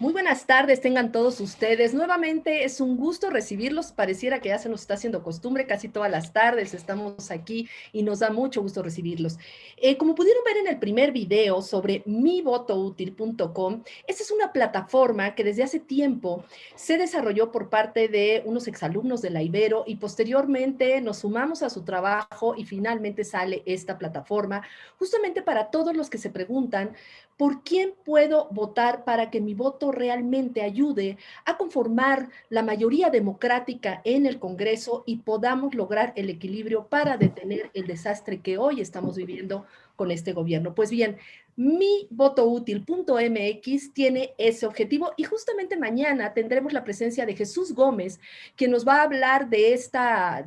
Muy buenas tardes, tengan todos ustedes. Nuevamente es un gusto recibirlos. Pareciera que ya se nos está haciendo costumbre, casi todas las tardes estamos aquí y nos da mucho gusto recibirlos. Como pudieron ver en el primer video sobre mivotoutil.com, esta es una plataforma que desde hace tiempo se desarrolló por parte de unos exalumnos de la Ibero y posteriormente nos sumamos a su trabajo y finalmente sale esta plataforma justamente para todos los que se preguntan ¿por quién puedo votar para que mi voto realmente ayude a conformar la mayoría democrática en el Congreso y podamos lograr el equilibrio para detener el desastre que hoy estamos viviendo con este gobierno? Pues bien, mivotoutil.mx tiene ese objetivo y justamente mañana tendremos la presencia de Jesús Gómez, quien nos va a hablar de esta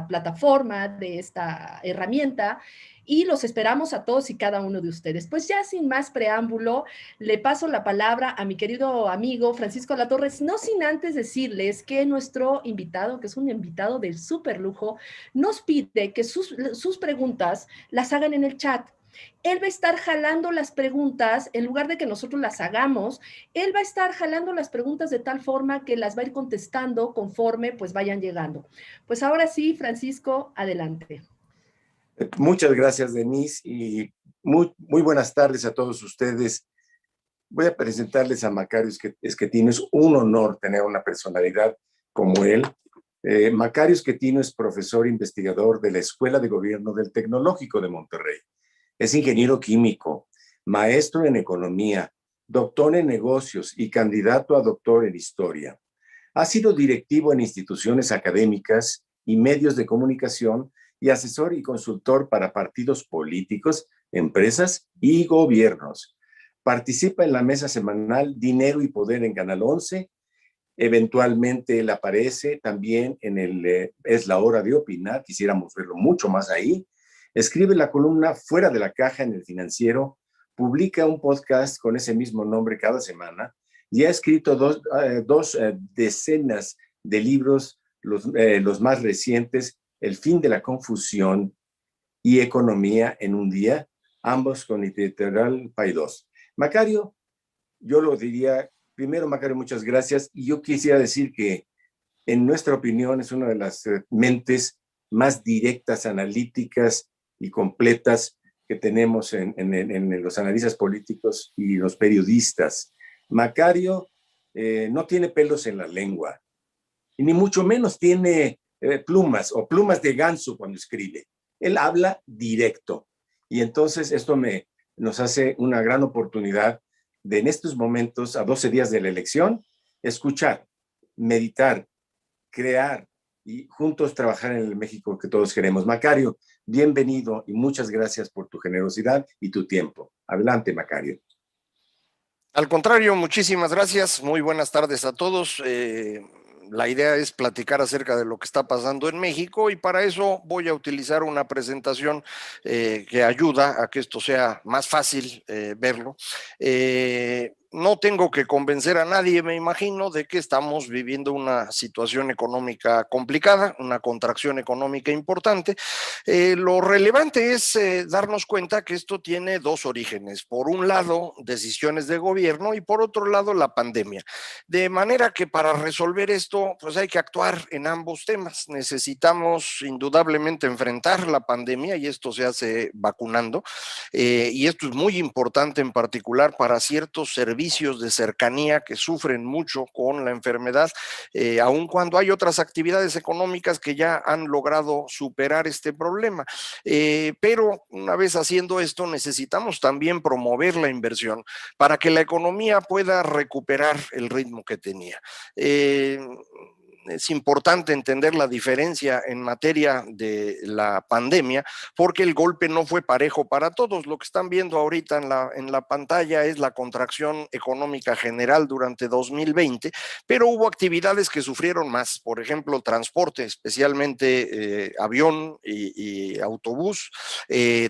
plataforma, de esta herramienta, y los esperamos a todos y cada uno de ustedes. Pues ya sin más preámbulo, le paso la palabra a mi querido amigo Francisco Latorres, no sin antes decirles que nuestro invitado, que es un invitado del súper lujo, nos pide que sus preguntas las hagan en el chat. Él va a estar jalando las preguntas, en lugar de que nosotros las hagamos, él va a estar jalando las preguntas de tal forma que las va a ir contestando conforme pues vayan llegando. Pues ahora sí, Francisco, adelante. Muchas gracias, Denise, y muy buenas tardes a todos ustedes. Voy a presentarles a Macario Schettino. Es un honor tener una personalidad como él. Macario Schettino es profesor investigador de la Escuela de Gobierno del Tecnológico de Monterrey. Es ingeniero químico, maestro en economía, doctor en negocios y candidato a doctor en historia. Ha sido directivo en instituciones académicas y medios de comunicación y asesor y consultor para partidos políticos, empresas y gobiernos. Participa en la mesa semanal Dinero y Poder en Canal 11. Eventualmente él aparece también en Es la Hora de Opinar, quisiéramos verlo mucho más ahí. Escribe la columna Fuera de la Caja en El Financiero, publica un podcast con ese mismo nombre cada semana y ha escrito dos decenas de libros, los más recientes, El fin de la confusión y Economía en un día, ambos con Editorial Paidós. Macario, yo lo diría, primero, Macario, muchas gracias, y yo quisiera decir que en nuestra opinión es una de las mentes más directas, analíticas y completas que tenemos en los analistas políticos y los periodistas. Macario no tiene pelos en la lengua, y ni mucho menos tiene plumas o plumas de ganso cuando escribe. Él habla directo. Y entonces esto nos hace una gran oportunidad de en estos momentos, a 12 días de la elección, escuchar, meditar, crear y juntos trabajar en el México que todos queremos. Macario, bienvenido y muchas gracias por tu generosidad y tu tiempo. Adelante, Macario. Al contrario, muchísimas gracias. Muy buenas tardes a todos. La idea es platicar acerca de lo que está pasando en México y para eso voy a utilizar una presentación que ayuda a que esto sea más fácil verlo. No tengo que convencer a nadie, me imagino, de que estamos viviendo una situación económica complicada, una contracción económica importante. Lo relevante es darnos cuenta que esto tiene dos orígenes. Por un lado, decisiones de gobierno y por otro lado, la pandemia. De manera que para resolver esto, pues hay que actuar en ambos temas. Necesitamos indudablemente enfrentar la pandemia y esto se hace vacunando. Y esto es muy importante en particular para ciertos servicios de cercanía que sufren mucho con la enfermedad, aun cuando hay otras actividades económicas que ya han logrado superar este problema. Pero una vez haciendo esto, necesitamos también promover la inversión para que la economía pueda recuperar el ritmo que tenía. Es importante entender la diferencia en materia de la pandemia, porque el golpe no fue parejo para todos. Lo que están viendo ahorita en la pantalla es la contracción económica general durante 2020, pero hubo actividades que sufrieron más, por ejemplo, transporte, especialmente avión y autobús,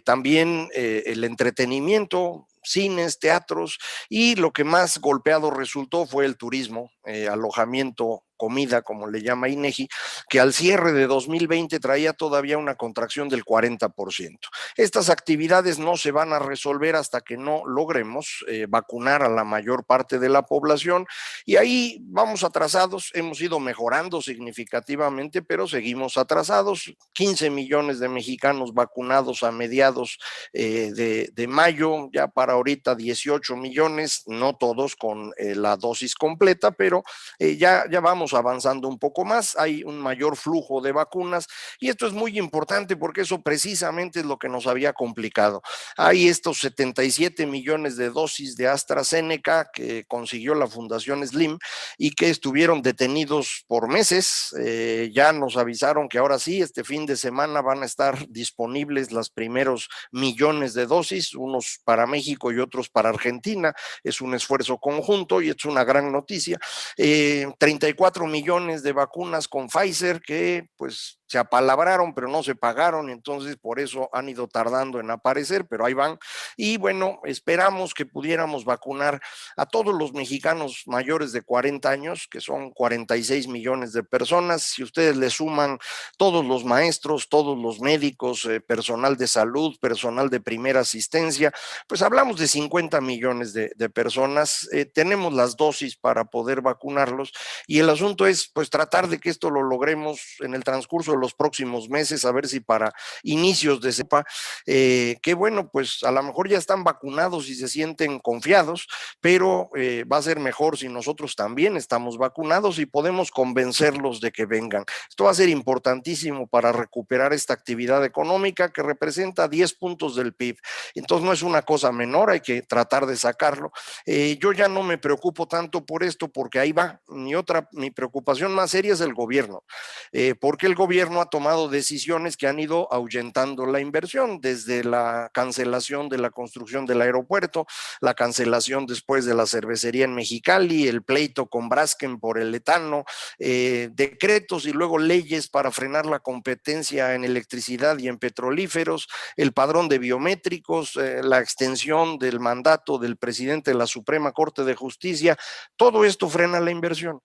también el entretenimiento, cines, teatros, y lo que más golpeado resultó fue el turismo, alojamiento, comida, como le llama INEGI, que al cierre de 2020 traía todavía una contracción del 40%. Estas actividades no se van a resolver hasta que no logremos vacunar a la mayor parte de la población y ahí vamos atrasados, hemos ido mejorando significativamente, pero seguimos atrasados. 15 millones de mexicanos vacunados a mediados de mayo, ya para ahorita 18 millones, no todos con la dosis completa, pero ya vamos avanzando un poco más, hay un mayor flujo de vacunas y esto es muy importante porque eso precisamente es lo que nos había complicado. Hay estos 77 millones de dosis de AstraZeneca que consiguió la Fundación Slim y que estuvieron detenidos por meses. Ya nos avisaron que ahora sí, este fin de semana van a estar disponibles los primeros millones de dosis, unos para México y otros para Argentina. Es un esfuerzo conjunto y es una gran noticia. 34 millones de vacunas con Pfizer que pues se apalabraron pero no se pagaron, entonces por eso han ido tardando en aparecer, pero ahí van. Y bueno, esperamos que pudiéramos vacunar a todos los mexicanos mayores de 40 años, que son 46 millones de personas. Si ustedes le suman todos los maestros, todos los médicos, personal de salud, personal de primera asistencia, pues hablamos de 50 millones de personas. Tenemos las dosis para poder vacunarlos y el asunto es pues tratar de que esto lo logremos en el transcurso de los próximos meses, a ver si para inicios de cepa, que bueno, pues a lo mejor ya están vacunados y se sienten confiados, pero va a ser mejor si nosotros también estamos vacunados y podemos convencerlos de que vengan. Esto va a ser importantísimo para recuperar esta actividad económica que representa 10 puntos del PIB. Entonces no es una cosa menor, hay que tratar de sacarlo. Yo ya no me preocupo tanto por esto porque ahí va. Mi preocupación más seria es el gobierno, porque el gobierno ha tomado decisiones que han ido ahuyentando la inversión, desde la cancelación de la construcción del aeropuerto, la cancelación después de la cervecería en Mexicali, el pleito con Braskem por el etano, decretos y luego leyes para frenar la competencia en electricidad y en petrolíferos, el padrón de biométricos, la extensión del mandato del presidente de la Suprema Corte de Justicia. Todo esto frena la inversión.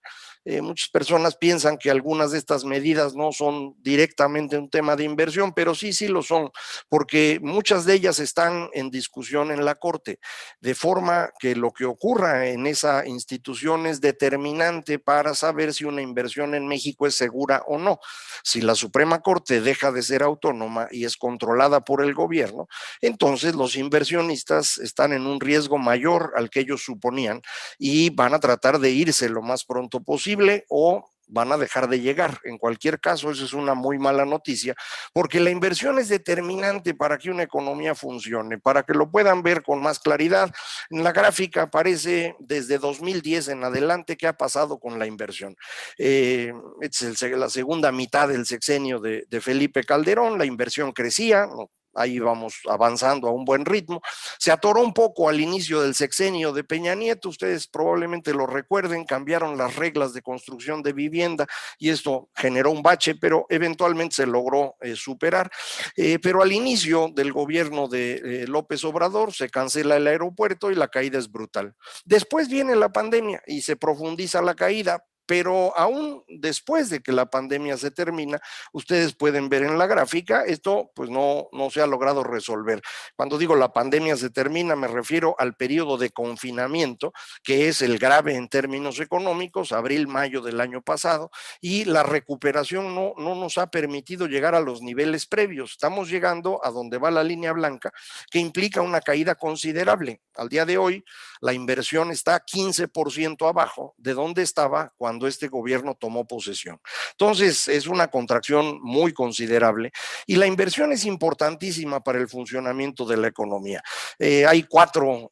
Muchas personas piensan que algunas de estas medidas no son directamente un tema de inversión, pero sí lo son, porque muchas de ellas están en discusión en la Corte, de forma que lo que ocurra en esa institución es determinante para saber si una inversión en México es segura o no. Si la Suprema Corte deja de ser autónoma y es controlada por el gobierno, entonces los inversionistas están en un riesgo mayor al que ellos suponían y van a tratar de irse lo más pronto posible o van a dejar de llegar. En cualquier caso, eso es una muy mala noticia, porque la inversión es determinante para que una economía funcione, para que lo puedan ver con más claridad. En la gráfica aparece desde 2010 en adelante qué ha pasado con la inversión. Es la segunda mitad del sexenio de Felipe Calderón, la inversión crecía, ahí vamos avanzando a un buen ritmo. Se atoró un poco al inicio del sexenio de Peña Nieto, ustedes probablemente lo recuerden, cambiaron las reglas de construcción de vivienda y esto generó un bache, pero eventualmente se logró superar. Pero al inicio del gobierno de López Obrador se cancela el aeropuerto y la caída es brutal. Después viene la pandemia y se profundiza la caída, pero aún después de que la pandemia se termina, ustedes pueden ver en la gráfica, esto pues no se ha logrado resolver. Cuando digo la pandemia se termina, me refiero al periodo de confinamiento, que es el grave en términos económicos, abril, mayo del año pasado, y la recuperación no nos ha permitido llegar a los niveles previos. Estamos llegando a donde va la línea blanca, que implica una caída considerable. Al día de hoy, la inversión está 15% abajo de donde estaba cuando este gobierno tomó posesión. Entonces, es una contracción muy considerable y la inversión es importantísima para el funcionamiento de la economía. Hay cuatro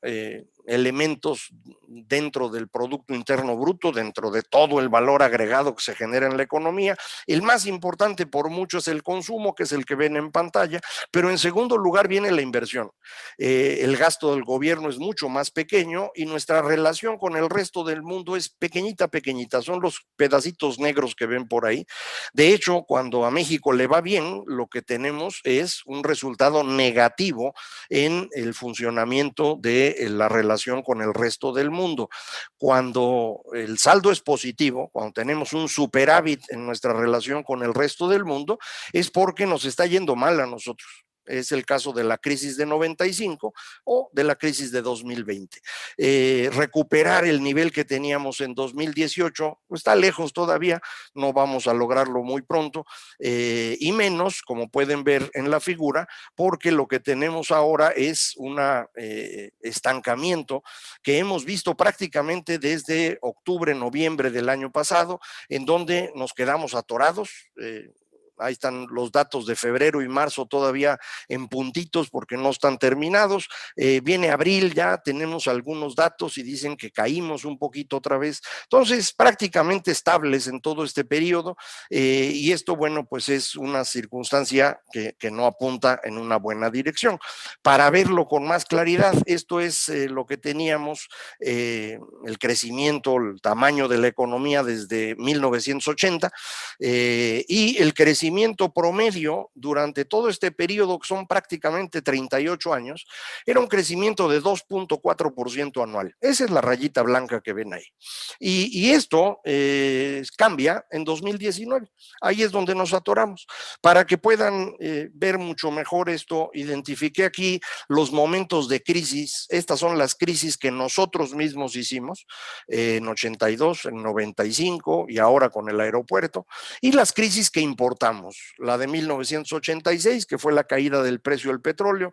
elementos dentro del Producto Interno Bruto, dentro de todo el valor agregado que se genera en la economía. El más importante por mucho es el consumo, que es el que ven en pantalla, pero en segundo lugar viene la inversión. El gasto del gobierno es mucho más pequeño y nuestra relación con el resto del mundo es pequeñita, pequeñita, son los pedacitos negros que ven por ahí. De hecho, cuando a México le va bien, lo que tenemos es un resultado negativo en el funcionamiento de la relación con el resto del mundo. Cuando el saldo es positivo, cuando tenemos un superávit en nuestra relación con el resto del mundo, es porque nos está yendo mal a nosotros. Es el caso de la crisis de 95 o de la crisis de 2020. Recuperar el nivel que teníamos en 2018 pues está lejos todavía, no vamos a lograrlo muy pronto, y menos, como pueden ver en la figura, porque lo que tenemos ahora es un estancamiento que hemos visto prácticamente desde octubre, noviembre del año pasado, en donde nos quedamos atorados. Ahí están los datos de febrero y marzo todavía en puntitos porque no están terminados. Viene abril, ya tenemos algunos datos y dicen que caímos un poquito otra vez. Entonces, prácticamente estables en todo este periodo, y esto, bueno, pues es una circunstancia que no apunta en una buena dirección. Para verlo con más claridad, esto es lo que teníamos, el crecimiento, el tamaño de la economía desde 1980, y el crecimiento promedio durante todo este periodo, que son prácticamente 38 años, era un crecimiento de 2.4% anual. Esa es la rayita blanca que ven ahí. Y esto cambia en 2019. Ahí es donde nos atoramos. Para que puedan ver mucho mejor esto, identifiqué aquí los momentos de crisis. Estas son las crisis que nosotros mismos hicimos, en 82, en 95 y ahora con el aeropuerto, y las crisis que importamos. La de 1986, que fue la caída del precio del petróleo,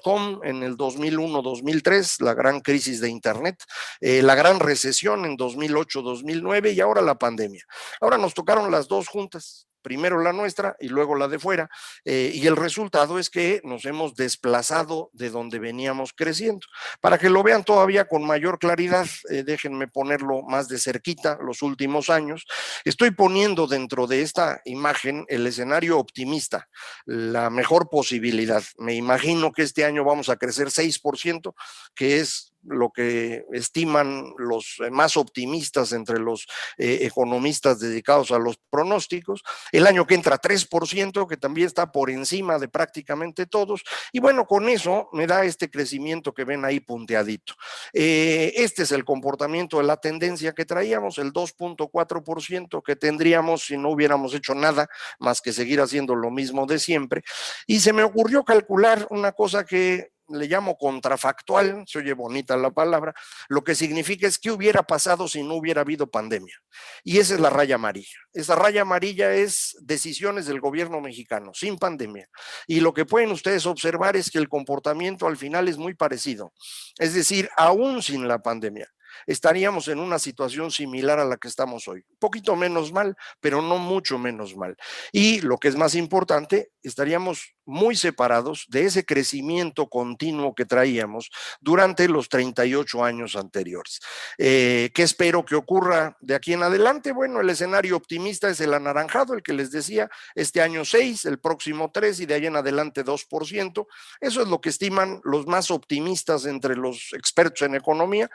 .com en el 2001-2003, la gran crisis de Internet, la gran recesión en 2008-2009 y ahora la pandemia. Ahora nos tocaron las dos juntas. Primero la nuestra y luego la de fuera, y el resultado es que nos hemos desplazado de donde veníamos creciendo. Para que lo vean todavía con mayor claridad, déjenme ponerlo más de cerquita, los últimos años. Estoy poniendo dentro de esta imagen el escenario optimista, la mejor posibilidad. Me imagino que este año vamos a crecer 6%, que es lo que estiman los más optimistas entre los economistas dedicados a los pronósticos. El año que entra 3%, que también está por encima de prácticamente todos, y bueno, con eso me da este crecimiento que ven ahí punteadito. Este es el comportamiento de la tendencia que traíamos, el 2.4% que tendríamos si no hubiéramos hecho nada más que seguir haciendo lo mismo de siempre, y se me ocurrió calcular una cosa que le llamo contrafactual, se oye bonita la palabra, lo que significa es qué hubiera pasado si no hubiera habido pandemia. Y esa es la raya amarilla. Esa raya amarilla es decisiones del gobierno mexicano, sin pandemia. Y lo que pueden ustedes observar es que el comportamiento al final es muy parecido. Es decir, aún sin la pandemia, estaríamos en una situación similar a la que estamos hoy. Un poquito menos mal, pero no mucho menos mal. Y lo que es más importante, estaríamos muy separados de ese crecimiento continuo que traíamos durante los 38 años anteriores. ¿Qué espero que ocurra de aquí en adelante? Bueno, el escenario optimista es el anaranjado, el que les decía, este año 6, el próximo 3 y de ahí en adelante 2%. Eso es lo que estiman los más optimistas entre los expertos en economía.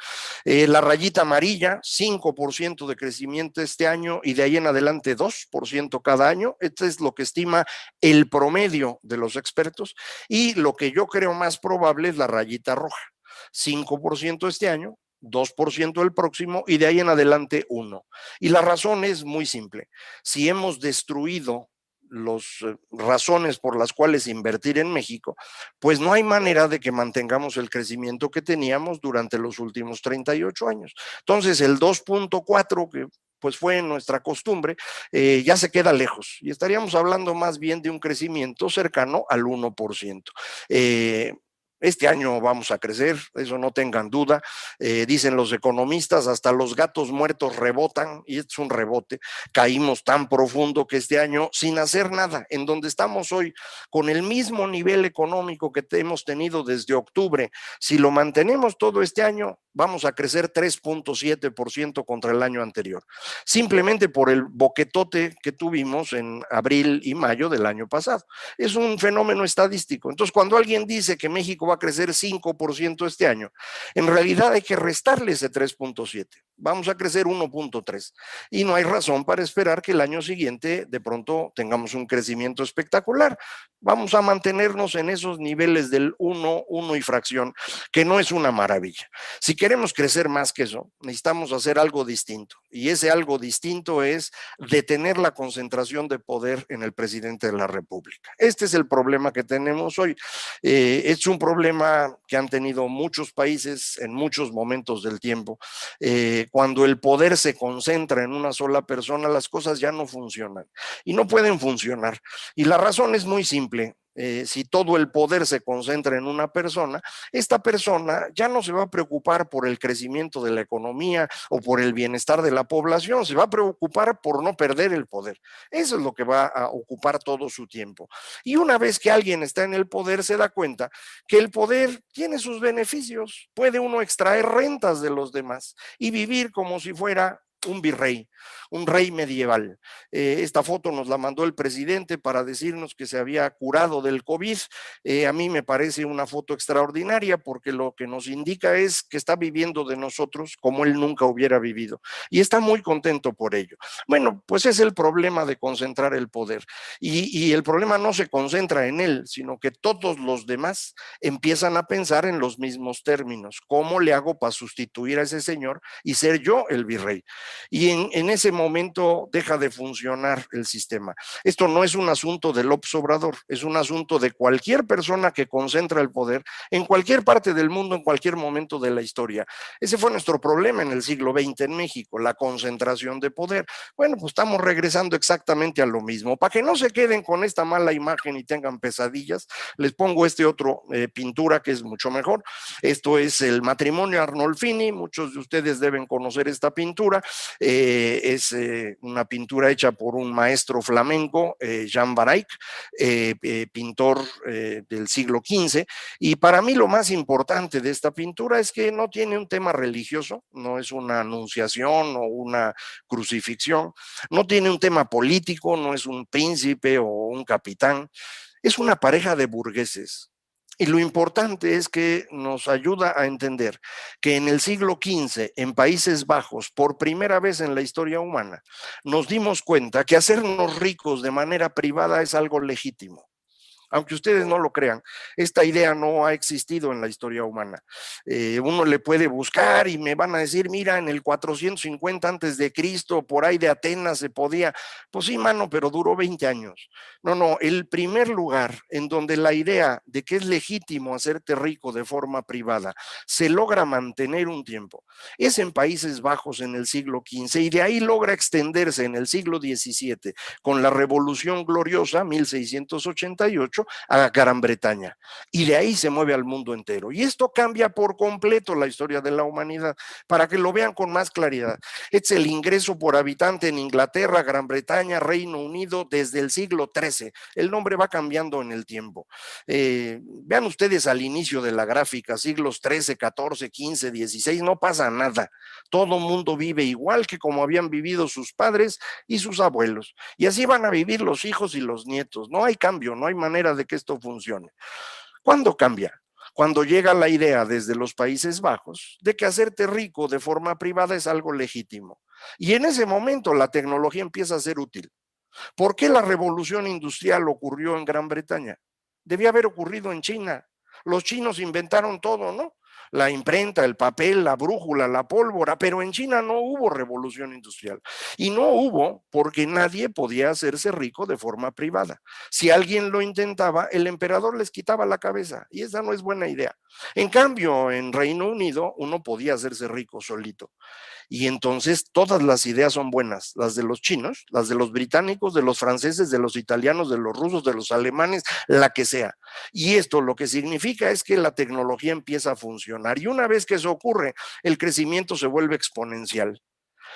La rayita amarilla, 5% de crecimiento este año y de ahí en adelante 2% cada año. Esto es lo que estima el promedio de los expertos, y lo que yo creo más probable es la rayita roja, 5% este año, 2% el próximo y de ahí en adelante 1%. Y la razón es muy simple. Si hemos destruido las razones por las cuales invertir en México, pues no hay manera de que mantengamos el crecimiento que teníamos durante los últimos 38 años. Entonces, el 2.4 que pues fue nuestra costumbre, ya se queda lejos y estaríamos hablando más bien de un crecimiento cercano al 1%. Este año vamos a crecer, eso no tengan duda. Dicen los economistas, hasta los gatos muertos rebotan, y es un rebote. Caímos tan profundo que este año, sin hacer nada, en donde estamos hoy, con el mismo nivel económico que hemos tenido desde octubre, si lo mantenemos todo este año, vamos a crecer 3.7% contra el año anterior, simplemente por el boquetote que tuvimos en abril y mayo del año pasado. Es un fenómeno estadístico. Entonces, cuando alguien dice que México va a crecer 5% este año, en realidad hay que restarle ese 3.7. Vamos a crecer 1.3 y no hay razón para esperar que el año siguiente de pronto tengamos un crecimiento espectacular. Vamos a mantenernos en esos niveles del 1 y fracción, que no es una maravilla. Si queremos crecer más que eso, necesitamos hacer algo distinto, y ese algo distinto es detener la concentración de poder en el presidente de la República. Este es el problema que tenemos hoy. Es un problema que han tenido muchos países en muchos momentos del tiempo. Cuando el poder se concentra en una sola persona, las cosas ya no funcionan y no pueden funcionar. Y la razón es muy simple. Si todo el poder se concentra en una persona, esta persona ya no se va a preocupar por el crecimiento de la economía o por el bienestar de la población, se va a preocupar por no perder el poder. Eso es lo que va a ocupar todo su tiempo. Y una vez que alguien está en el poder, se da cuenta que el poder tiene sus beneficios. Puede uno extraer rentas de los demás y vivir como si fuera un virrey, un rey medieval. Esta foto nos la mandó el presidente para decirnos que se había curado del COVID. A mí me parece una foto extraordinaria porque lo que nos indica es que está viviendo de nosotros como él nunca hubiera vivido y está muy contento por ello. Bueno, pues es el problema de concentrar el poder y el problema no se concentra en él, sino que todos los demás empiezan a pensar en los mismos términos. ¿Cómo le hago para sustituir a ese señor y ser yo el virrey? Y en ese momento deja de funcionar el sistema. Esto no es un asunto de López Obrador, es un asunto de cualquier persona que concentra el poder en cualquier parte del mundo, en cualquier momento de la historia. Ese fue nuestro problema en el siglo XX en México, la concentración de poder. Bueno, pues estamos regresando exactamente a lo mismo. Para que no se queden con esta mala imagen y tengan pesadillas, les pongo este otro pintura que es mucho mejor. Esto es el matrimonio Arnolfini, muchos de ustedes deben conocer esta pintura. Es una pintura hecha por un maestro flamenco, Jan Barayk, pintor del siglo XV, y para mí lo más importante de esta pintura es que no tiene un tema religioso, no es una anunciación o una crucifixión, no tiene un tema político, no es un príncipe o un capitán, es una pareja de burgueses. Y lo importante es que nos ayuda a entender que en el siglo XV, en Países Bajos, por primera vez en la historia humana, nos dimos cuenta que hacernos ricos de manera privada es algo legítimo. Aunque ustedes no lo crean, esta idea no ha existido en la historia humana. Uno le puede buscar y me van a decir, mira, en el 450 antes de Cristo, por ahí de Atenas se podía. Pues sí, mano, pero duró 20 años. No, el primer lugar en donde la idea de que es legítimo hacerte rico de forma privada se logra mantener un tiempo es en Países Bajos en el siglo XV y de ahí logra extenderse en el siglo XVII con la Revolución Gloriosa, 1688, XVIII a Gran Bretaña. Y de ahí se mueve al mundo entero. Y esto cambia por completo la historia de la humanidad, para que lo vean con más claridad. Es el ingreso por habitante en Inglaterra, Gran Bretaña, Reino Unido desde el siglo XIII. El nombre va cambiando en el tiempo. Vean ustedes al inicio de la gráfica, siglos XIII, XIV, XV, XVI, no pasa nada. Todo mundo vive igual que como habían vivido sus padres y sus abuelos. Y así van a vivir los hijos y los nietos. No hay cambio, no hay manera de que esto funcione. ¿Cuándo cambia? Cuando llega la idea desde los Países Bajos de que hacerte rico de forma privada es algo legítimo. Y en ese momento la tecnología empieza a ser útil. ¿Por qué la revolución industrial ocurrió en Gran Bretaña? Debía haber ocurrido en China. Los chinos inventaron todo, ¿no? La imprenta, el papel, la brújula, la pólvora, pero en China no hubo revolución industrial. Y no hubo porque nadie podía hacerse rico de forma privada. Si alguien lo intentaba, el emperador les quitaba la cabeza y esa no es buena idea. En cambio, en Reino Unido, uno podía hacerse rico solito. Y entonces todas las ideas son buenas, las de los chinos, las de los británicos, de los franceses, de los italianos, de los rusos, de los alemanes, la que sea. Y esto lo que significa es que la tecnología empieza a funcionar. Y una vez que eso ocurre, el crecimiento se vuelve exponencial.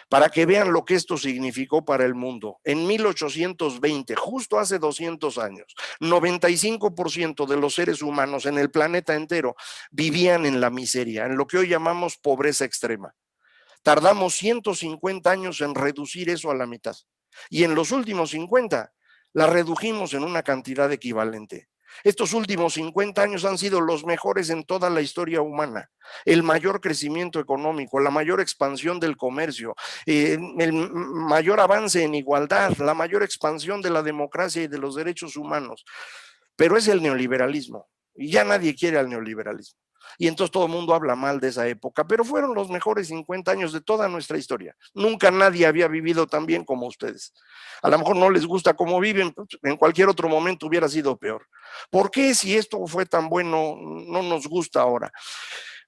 Para que vean lo que esto significó para el mundo. En 1820, justo hace 200 años, 95% de los seres humanos en el planeta entero vivían en la miseria, en lo que hoy llamamos pobreza extrema. Tardamos 150 años en reducir eso a la mitad. Y en los últimos 50 la redujimos en una cantidad equivalente. Estos últimos 50 años han sido los mejores en toda la historia humana. El mayor crecimiento económico, la mayor expansión del comercio, el mayor avance en igualdad, la mayor expansión de la democracia y de los derechos humanos. Pero es el neoliberalismo. Y ya nadie quiere al neoliberalismo. Y entonces todo el mundo habla mal de esa época, pero fueron los mejores 50 años de toda nuestra historia. Nunca nadie había vivido tan bien como ustedes. A lo mejor no les gusta cómo viven, en cualquier otro momento hubiera sido peor. ¿Por qué si esto fue tan bueno no nos gusta ahora?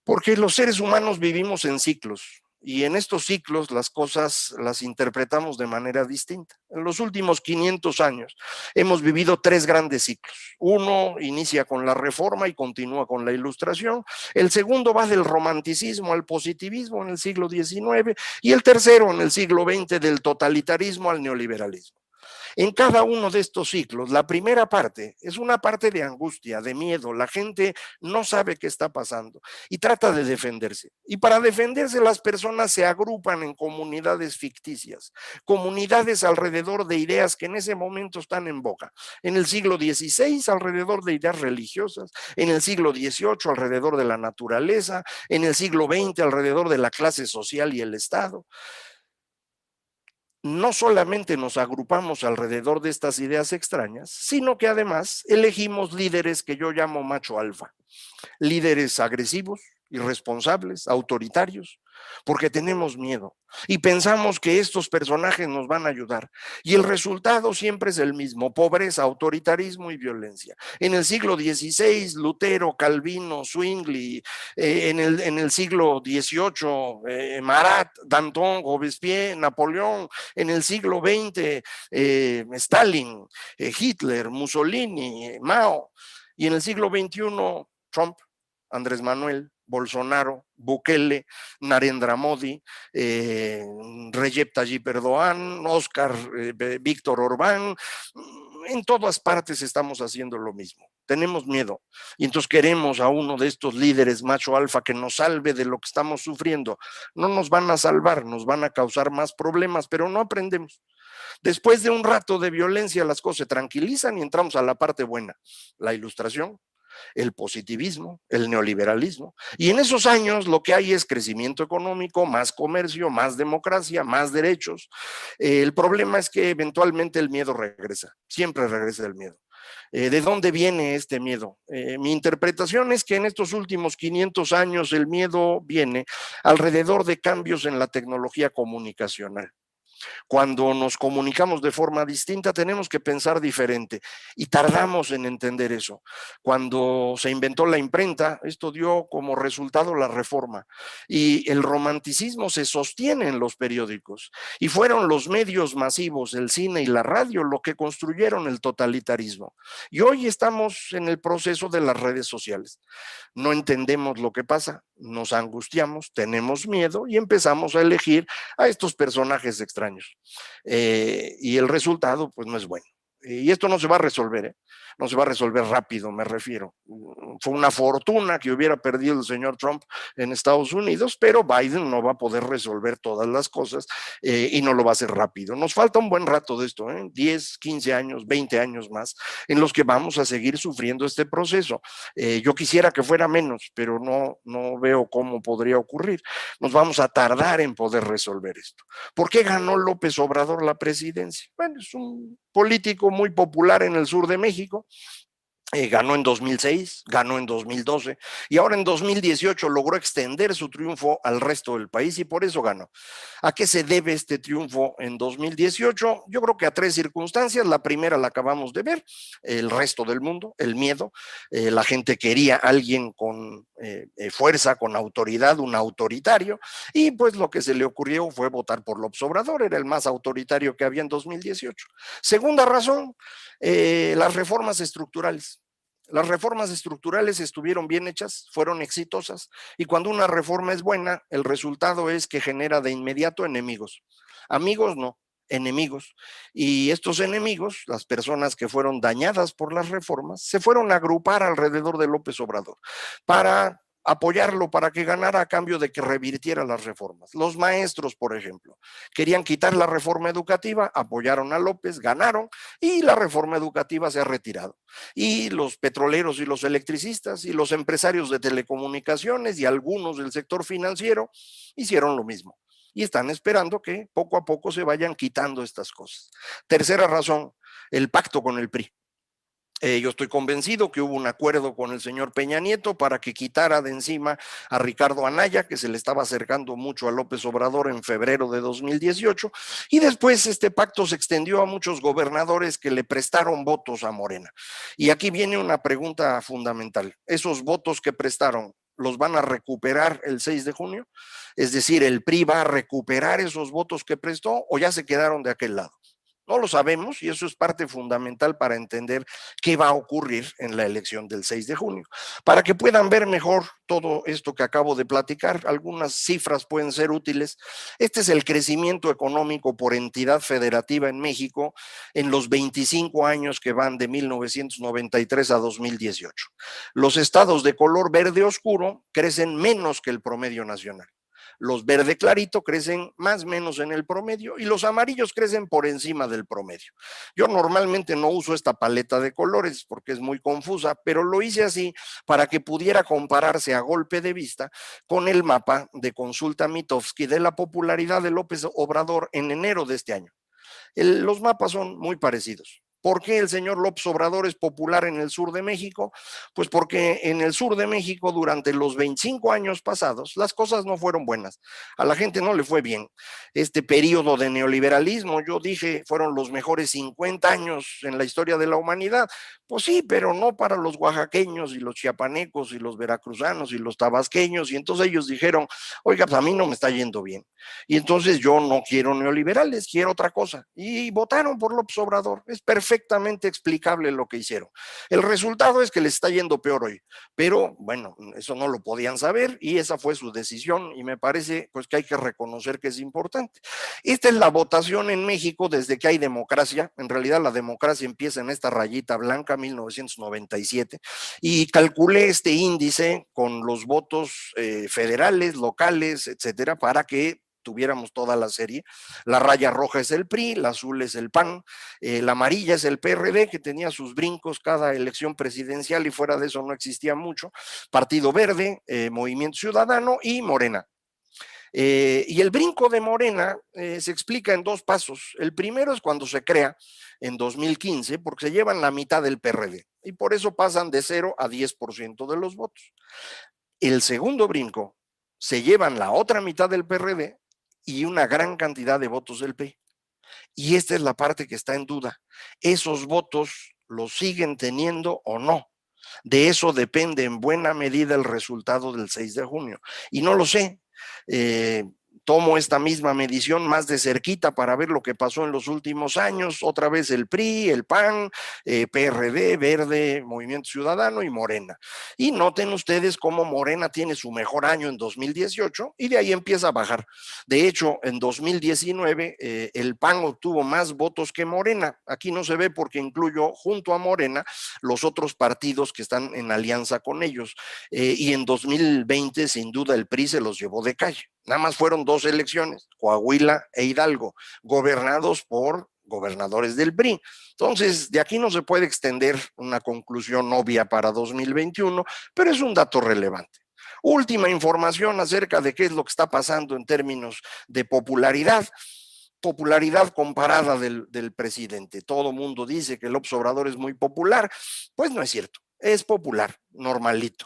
Porque los seres humanos vivimos en ciclos. Y en estos ciclos las cosas las interpretamos de manera distinta. En los últimos 500 años hemos vivido 3 grandes ciclos. Uno inicia con la Reforma y continúa con la Ilustración. El segundo va del romanticismo al positivismo en el siglo XIX. Y el tercero en el siglo XX del totalitarismo al neoliberalismo. En cada uno de estos ciclos, la primera parte es una parte de angustia, de miedo. La gente no sabe qué está pasando y trata de defenderse. Y para defenderse las personas se agrupan en comunidades ficticias, comunidades alrededor de ideas que en ese momento están en boga. En el siglo XVI alrededor de ideas religiosas, en el siglo XVIII alrededor de la naturaleza, en el siglo XX alrededor de la clase social y el Estado. No solamente nos agrupamos alrededor de estas ideas extrañas, sino que además elegimos líderes que yo llamo macho alfa, líderes agresivos, irresponsables, autoritarios, porque tenemos miedo y pensamos que estos personajes nos van a ayudar. Y el resultado siempre es el mismo: pobreza, autoritarismo y violencia. En el siglo XVI, Lutero, Calvino, Zwingli, en el siglo XVIII, Marat, Danton, Robespierre, Napoleón, en el siglo XX, Stalin, Hitler, Mussolini, Mao, y en el siglo XXI, Trump, Andrés Manuel, Bolsonaro, Bukele, Narendra Modi, Recep Tayyip Erdogan, Víctor Orbán. En todas partes estamos haciendo lo mismo. Tenemos miedo y entonces queremos a uno de estos líderes macho alfa que nos salve de lo que estamos sufriendo. No nos van a salvar, nos van a causar más problemas, pero no aprendemos. Después de un rato de violencia las cosas se tranquilizan y entramos a la parte buena, la Ilustración, el positivismo, el neoliberalismo. Y en esos años lo que hay es crecimiento económico, más comercio, más democracia, más derechos. El problema es que eventualmente el miedo regresa, siempre regresa el miedo. ¿De dónde viene este miedo? Mi interpretación es que en estos últimos 500 años el miedo viene alrededor de cambios en la tecnología comunicacional. Cuando nos comunicamos de forma distinta, tenemos que pensar diferente y tardamos en entender eso. Cuando se inventó la imprenta, esto dio como resultado la reforma y el romanticismo se sostiene en los periódicos y fueron los medios masivos, el cine y la radio, lo que construyeron el totalitarismo. Y hoy estamos en el proceso de las redes sociales. No entendemos lo que pasa, nos angustiamos, tenemos miedo y empezamos a elegir a estos personajes extraños. Y el resultado, pues, no es bueno. Y esto no se va a resolver, ¿eh? No se va a resolver rápido, me refiero. Fue una fortuna que hubiera perdido el señor Trump en Estados Unidos, pero Biden no va a poder resolver todas las cosas y no lo va a hacer rápido. Nos falta un buen rato de esto, 10, 15 años, 20 años más, en los que vamos a seguir sufriendo este proceso. Yo quisiera que fuera menos, pero no veo cómo podría ocurrir. Nos vamos a tardar en poder resolver esto. ¿Por qué ganó López Obrador la presidencia? Bueno, es un político muy popular en el sur de México. Ganó en 2006, ganó en 2012 y ahora en 2018 logró extender su triunfo al resto del país y por eso ganó. ¿A qué se debe este triunfo en 2018? Yo creo que a tres circunstancias. La primera la acabamos de ver, el resto del mundo, el miedo. La gente quería a alguien con fuerza, con autoridad, un autoritario, y pues lo que se le ocurrió fue votar por López Obrador, era el más autoritario que había en 2018. Segunda razón, las reformas estructurales. Las reformas estructurales estuvieron bien hechas, fueron exitosas, y cuando una reforma es buena, el resultado es que genera de inmediato enemigos. Amigos no, enemigos. Y estos enemigos, las personas que fueron dañadas por las reformas, se fueron a agrupar alrededor de López Obrador para apoyarlo para que ganara a cambio de que revirtiera las reformas. Los maestros, por ejemplo, querían quitar la reforma educativa, apoyaron a López, ganaron y la reforma educativa se ha retirado. Y los petroleros y los electricistas y los empresarios de telecomunicaciones y algunos del sector financiero hicieron lo mismo. Y están esperando que poco a poco se vayan quitando estas cosas. Tercera razón, el pacto con el PRI. Yo estoy convencido que hubo un acuerdo con el señor Peña Nieto para que quitara de encima a Ricardo Anaya, que se le estaba acercando mucho a López Obrador en febrero de 2018, y después este pacto se extendió a muchos gobernadores que le prestaron votos a Morena. Y aquí viene una pregunta fundamental. ¿Esos votos que prestaron los van a recuperar el 6 de junio? Es decir, ¿el PRI va a recuperar esos votos que prestó o ya se quedaron de aquel lado? No lo sabemos y eso es parte fundamental para entender qué va a ocurrir en la elección del 6 de junio. Para que puedan ver mejor todo esto que acabo de platicar, algunas cifras pueden ser útiles. Este es el crecimiento económico por entidad federativa en México en los 25 años que van de 1993 a 2018. Los estados de color verde oscuro crecen menos que el promedio nacional. Los verde clarito crecen más o menos en el promedio y los amarillos crecen por encima del promedio. Yo normalmente no uso esta paleta de colores porque es muy confusa, pero lo hice así para que pudiera compararse a golpe de vista con el mapa de Consulta Mitofsky de la popularidad de López Obrador en enero de este año. Los mapas son muy parecidos. ¿Por qué el señor López Obrador es popular en el sur de México? Pues porque en el sur de México durante los 25 años pasados las cosas no fueron buenas. A la gente no le fue bien. Este periodo de neoliberalismo, yo dije, fueron los mejores 50 años en la historia de la humanidad. Pues sí, pero no para los oaxaqueños y los chiapanecos y los veracruzanos y los tabasqueños. Y entonces ellos dijeron, oiga, pues a mí no me está yendo bien. Y entonces yo no quiero neoliberales, quiero otra cosa. Y votaron por López Obrador. Es perfectamente explicable lo que hicieron. El resultado es que les está yendo peor hoy. Pero bueno, eso no lo podían saber y esa fue su decisión y me parece pues que hay que reconocer que es importante. Esta es la votación en México desde que hay democracia. En realidad la democracia empieza en esta rayita blanca, 1997, y calculé este índice con los votos federales, locales, etcétera, para que tuviéramos toda la serie. La raya roja es el PRI, la azul es el PAN, la amarilla es el PRD, que tenía sus brincos cada elección presidencial y fuera de eso no existía mucho, Partido Verde, Movimiento Ciudadano y Morena. Y el brinco de Morena se explica en dos pasos. El primero es cuando se crea en 2015, porque se llevan la mitad del PRD y por eso pasan de 0 a 10% de los votos. El segundo brinco, se llevan la otra mitad del PRD y una gran cantidad de votos del PRI. Y esta es la parte que está en duda. ¿Esos votos los siguen teniendo o no? De eso depende en buena medida el resultado del 6 de junio. Y no lo sé. Tomo esta misma medición más de cerquita para ver lo que pasó en los últimos años. Otra vez el PRI, el PAN, PRD, Verde, Movimiento Ciudadano y Morena. Y noten ustedes cómo Morena tiene su mejor año en 2018 y de ahí empieza a bajar. De hecho, en 2019 el PAN obtuvo más votos que Morena. Aquí no se ve porque incluyo junto a Morena los otros partidos que están en alianza con ellos. Y en 2020, sin duda, el PRI se los llevó de calle. Nada más fueron 2 elecciones, Coahuila e Hidalgo, gobernados por gobernadores del PRI. Entonces, de aquí no se puede extender una conclusión obvia para 2021, pero es un dato relevante. Última información acerca de qué es lo que está pasando en términos de popularidad comparada del presidente. Todo mundo dice que López Obrador es muy popular, pues no es cierto. Es popular, normalito.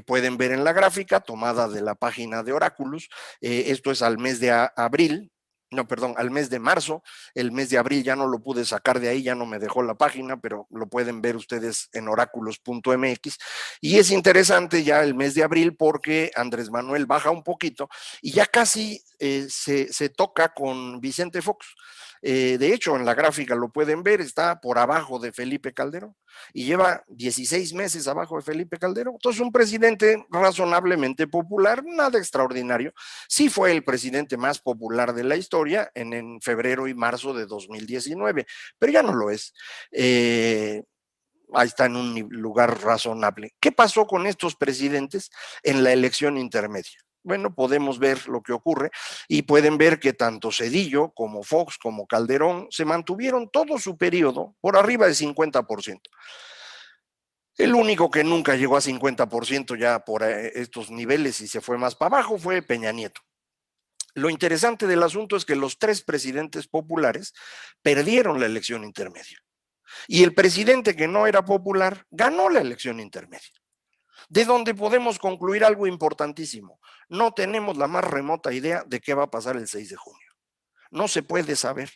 Pueden ver en la gráfica tomada de la página de Oráculos, esto es al mes de abril, no, perdón, al mes de marzo. El mes de abril ya no lo pude sacar de ahí, ya no me dejó la página, pero lo pueden ver ustedes en oráculos.mx. Y es interesante ya el mes de abril porque Andrés Manuel baja un poquito y ya casi se toca con Vicente Fox. De hecho, en la gráfica lo pueden ver, está por abajo de Felipe Calderón y lleva 16 meses abajo de Felipe Calderón. Entonces, un presidente razonablemente popular, nada extraordinario. Sí fue el presidente más popular de la historia en febrero y marzo de 2019, pero ya no lo es. Ahí está en un lugar razonable. ¿Qué pasó con estos presidentes en la elección intermedia? Bueno, podemos ver lo que ocurre y pueden ver que tanto Zedillo como Fox como Calderón se mantuvieron todo su periodo por arriba de 50%. El único que nunca llegó a 50% ya por estos niveles y se fue más para abajo fue Peña Nieto. Lo interesante del asunto es que los 3 presidentes populares perdieron la elección intermedia. Y el presidente que no era popular ganó la elección intermedia. De donde podemos concluir algo importantísimo. No tenemos la más remota idea de qué va a pasar el 6 de junio. No se puede saber.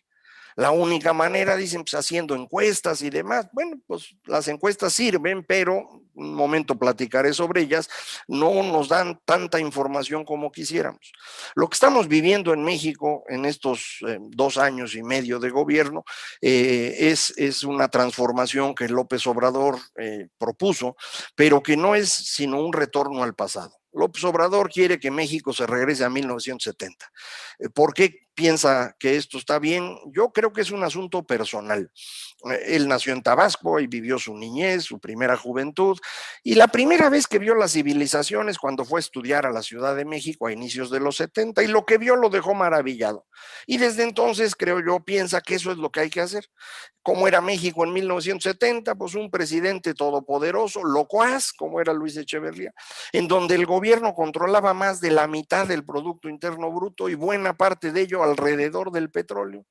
La única manera, dicen, pues haciendo encuestas y demás. Bueno, pues las encuestas sirven, pero un momento platicaré sobre ellas, no nos dan tanta información como quisiéramos. Lo que estamos viviendo en México en estos 2 años y medio de gobierno es una transformación que López Obrador propuso, pero que no es sino un retorno al pasado. López Obrador quiere que México se regrese a 1970. ¿Por qué piensa que esto está bien? Yo creo que es un asunto personal. Él nació en Tabasco y vivió su niñez, su primera juventud, y la primera vez que vio la civilización es cuando fue a estudiar a la Ciudad de México a inicios de los 70, y lo que vio lo dejó maravillado. Y desde entonces, creo yo, piensa que eso es lo que hay que hacer. ¿Cómo era México en 1970? Pues un presidente todopoderoso, locuaz, como era Luis Echeverría, en donde el gobierno controlaba más de la mitad del Producto Interno Bruto y buena parte de ello alrededor del petróleo.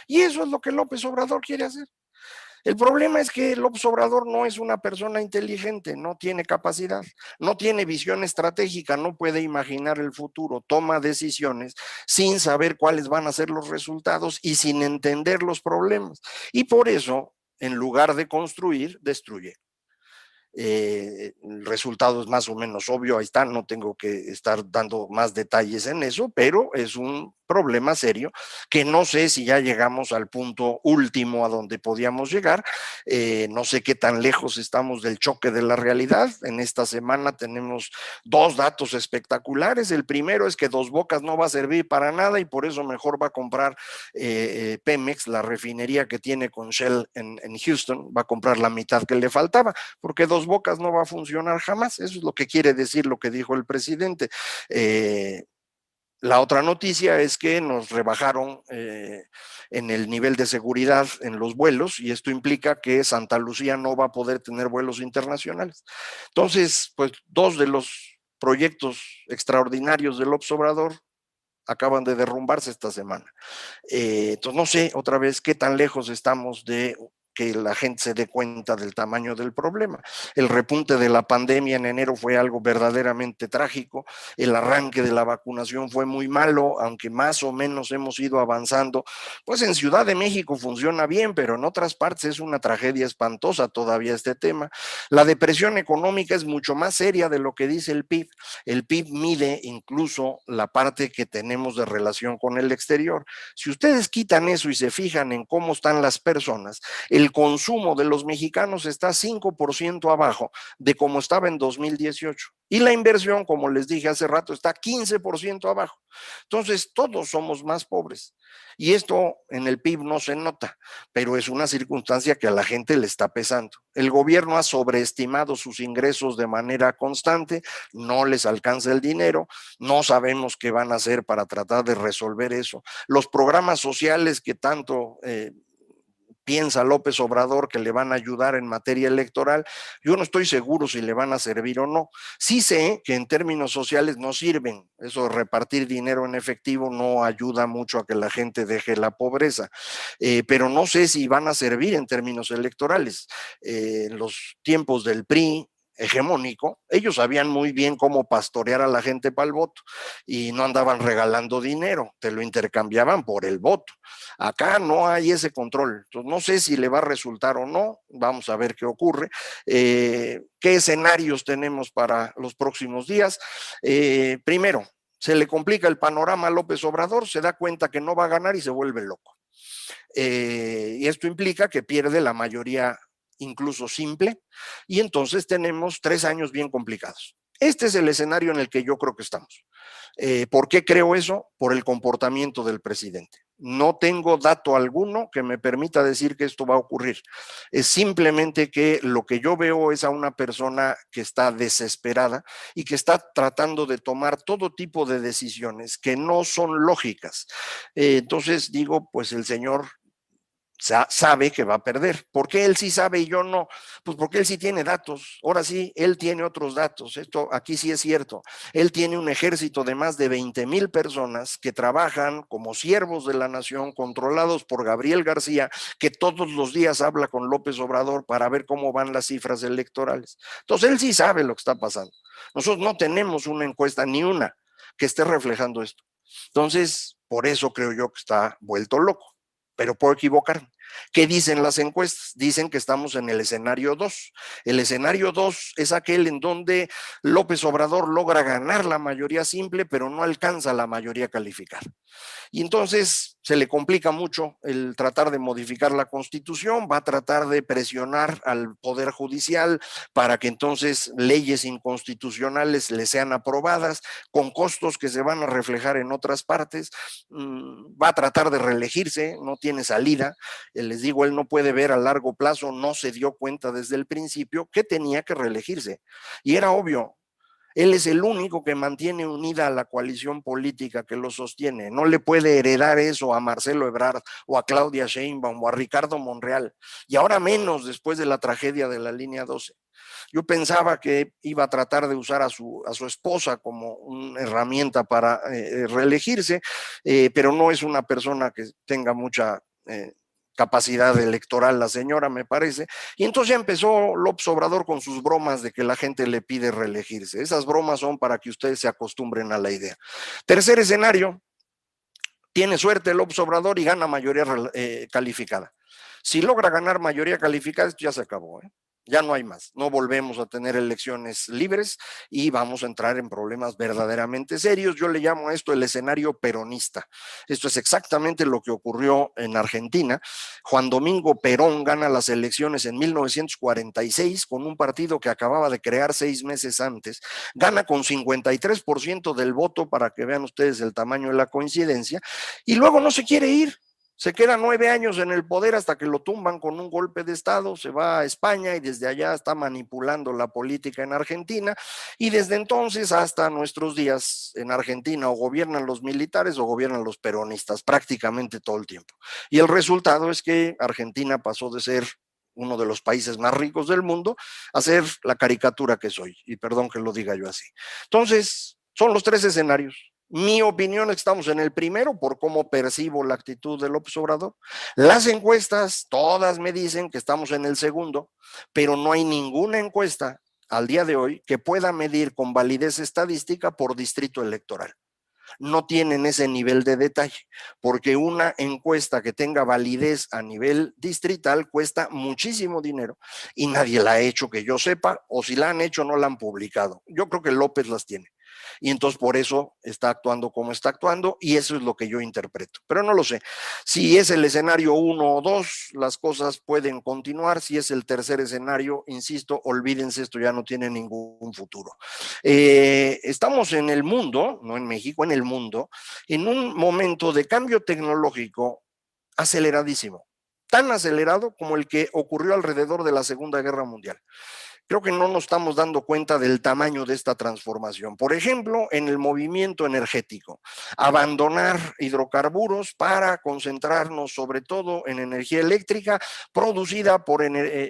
Y eso es lo que López Obrador quiere hacer. El problema es que López Obrador no es una persona inteligente, no tiene capacidad, no tiene visión estratégica, no puede imaginar el futuro, toma decisiones sin saber cuáles van a ser los resultados y sin entender los problemas. Y por eso, en lugar de construir, destruye. El resultado es más o menos obvio, ahí está, no tengo que estar dando más detalles en eso, pero es un problema serio que no sé si ya llegamos al punto último a donde podíamos llegar. No sé qué tan lejos estamos del choque de la realidad. En esta semana tenemos 2 datos espectaculares. El primero es que Dos Bocas no va a servir para nada y por eso mejor va a comprar Pemex, la refinería que tiene con Shell en Houston, va a comprar la mitad que le faltaba, porque Dos Bocas no va a funcionar jamás. Eso es lo que quiere decir lo que dijo el presidente. La otra noticia es que nos rebajaron en el nivel de seguridad en los vuelos y esto implica que Santa Lucía no va a poder tener vuelos internacionales. Entonces, pues 2 de los proyectos extraordinarios del López Obrador acaban de derrumbarse esta semana. Entonces, no sé otra vez qué tan lejos estamos de que la gente se dé cuenta del tamaño del problema. El repunte de la pandemia en enero fue algo verdaderamente trágico, el arranque de la vacunación fue muy malo, aunque más o menos hemos ido avanzando. Pues en Ciudad de México funciona bien, pero en otras partes es una tragedia espantosa todavía este tema. La depresión económica es mucho más seria de lo que dice el PIB. El PIB mide incluso la parte que tenemos de relación con el exterior. Si ustedes quitan eso y se fijan en cómo están las personas, el consumo de los mexicanos está 5% abajo de como estaba en 2018. Y la inversión, como les dije hace rato, está 15% abajo. Entonces, todos somos más pobres. Y esto en el PIB no se nota, pero es una circunstancia que a la gente le está pesando. El gobierno ha sobreestimado sus ingresos de manera constante, no les alcanza el dinero, no sabemos qué van a hacer para tratar de resolver eso. Los programas sociales que tanto piensa López Obrador que le van a ayudar en materia electoral, yo no estoy seguro si le van a servir o no. Sí sé que en términos sociales no sirven, eso de repartir dinero en efectivo no ayuda mucho a que la gente deje la pobreza, pero no sé si van a servir en términos electorales. En los tiempos del PRI hegemónico, ellos sabían muy bien cómo pastorear a la gente para el voto y no andaban regalando dinero, te lo intercambiaban por el voto. Acá no hay ese control, entonces no sé si le va a resultar o no, vamos a ver qué ocurre, qué escenarios tenemos para los próximos días. Primero, se le complica el panorama a López Obrador, se da cuenta que no va a ganar y se vuelve loco. Y esto implica que pierde la mayoría incluso simple, y entonces tenemos 3 años bien complicados. Este es el escenario en el que yo creo que estamos. ¿Por qué creo eso? Por el comportamiento del presidente. No tengo dato alguno que me permita decir que esto va a ocurrir. Es simplemente que lo que yo veo es a una persona que está desesperada y que está tratando de tomar todo tipo de decisiones que no son lógicas. Entonces digo, pues el señor sabe que va a perder. ¿Por qué él sí sabe y yo no? Pues porque él sí tiene datos. Ahora sí, él tiene otros datos. Esto aquí sí es cierto. Él tiene un ejército de más de 20,000 personas que trabajan como siervos de la nación, controlados por Gabriel García, que todos los días habla con López Obrador para ver cómo van las cifras electorales. Entonces, él sí sabe lo que está pasando. Nosotros no tenemos una encuesta, ni una, que esté reflejando esto. Entonces, por eso creo yo que está vuelto loco, pero puedo equivocarme. ¿Qué dicen las encuestas? Dicen que estamos en el escenario 2. El escenario 2 es aquel en donde López Obrador logra ganar la mayoría simple, pero no alcanza la mayoría calificada. Y entonces se le complica mucho el tratar de modificar la Constitución, va a tratar de presionar al Poder Judicial para que entonces leyes inconstitucionales le sean aprobadas con costos que se van a reflejar en otras partes, va a tratar de reelegirse, no tiene salida, les digo, él no puede ver a largo plazo, no se dio cuenta desde el principio que tenía que reelegirse y era obvio. Él es el único que mantiene unida a la coalición política que lo sostiene. No le puede heredar eso a Marcelo Ebrard o a Claudia Sheinbaum o a Ricardo Monreal. Y ahora menos después de la tragedia de la línea 12. Yo pensaba que iba a tratar de usar a su esposa como una herramienta para reelegirse, pero no es una persona que tenga mucha capacidad electoral la señora, me parece. Y entonces ya empezó López Obrador con sus bromas de que la gente le pide reelegirse. Esas bromas son para que ustedes se acostumbren a la idea. Tercer escenario, tiene suerte López Obrador y gana mayoría calificada. Si logra ganar mayoría calificada, esto ya se acabó, ¿eh? Ya no hay más, no volvemos a tener elecciones libres y vamos a entrar en problemas verdaderamente serios. Yo le llamo a esto el escenario peronista. Esto es exactamente lo que ocurrió en Argentina. Juan Domingo Perón gana las elecciones en 1946 con un partido que acababa de crear 6 meses antes, gana con 53% del voto, para que vean ustedes el tamaño de la coincidencia, y luego no se quiere ir. Se queda 9 años en el poder hasta que lo tumban con un golpe de Estado, se va a España y desde allá está manipulando la política en Argentina, y desde entonces hasta nuestros días en Argentina o gobiernan los militares o gobiernan los peronistas prácticamente todo el tiempo. Y el resultado es que Argentina pasó de ser uno de los países más ricos del mundo a ser la caricatura que soy, y perdón que lo diga yo así. Entonces, son los 3 escenarios. Mi opinión es que estamos en el primero por cómo percibo la actitud de López Obrador. Las encuestas, todas me dicen que estamos en el segundo, pero no hay ninguna encuesta al día de hoy que pueda medir con validez estadística por distrito electoral. No tienen ese nivel de detalle, porque una encuesta que tenga validez a nivel distrital cuesta muchísimo dinero y nadie la ha hecho que yo sepa, o si la han hecho no la han publicado. Yo creo que López las tiene. Y entonces por eso está actuando como está actuando y eso es lo que yo interpreto. Pero no lo sé. Si es el escenario 1 o 2, las cosas pueden continuar. Si es el tercer escenario, insisto, olvídense, esto ya no tiene ningún futuro. Estamos en el mundo, no en México, en el mundo, en un momento de cambio tecnológico aceleradísimo, tan acelerado como el que ocurrió alrededor de la Segunda Guerra Mundial. Creo que no nos estamos dando cuenta del tamaño de esta transformación. Por ejemplo, en el movimiento energético, abandonar hidrocarburos para concentrarnos sobre todo en energía eléctrica producida por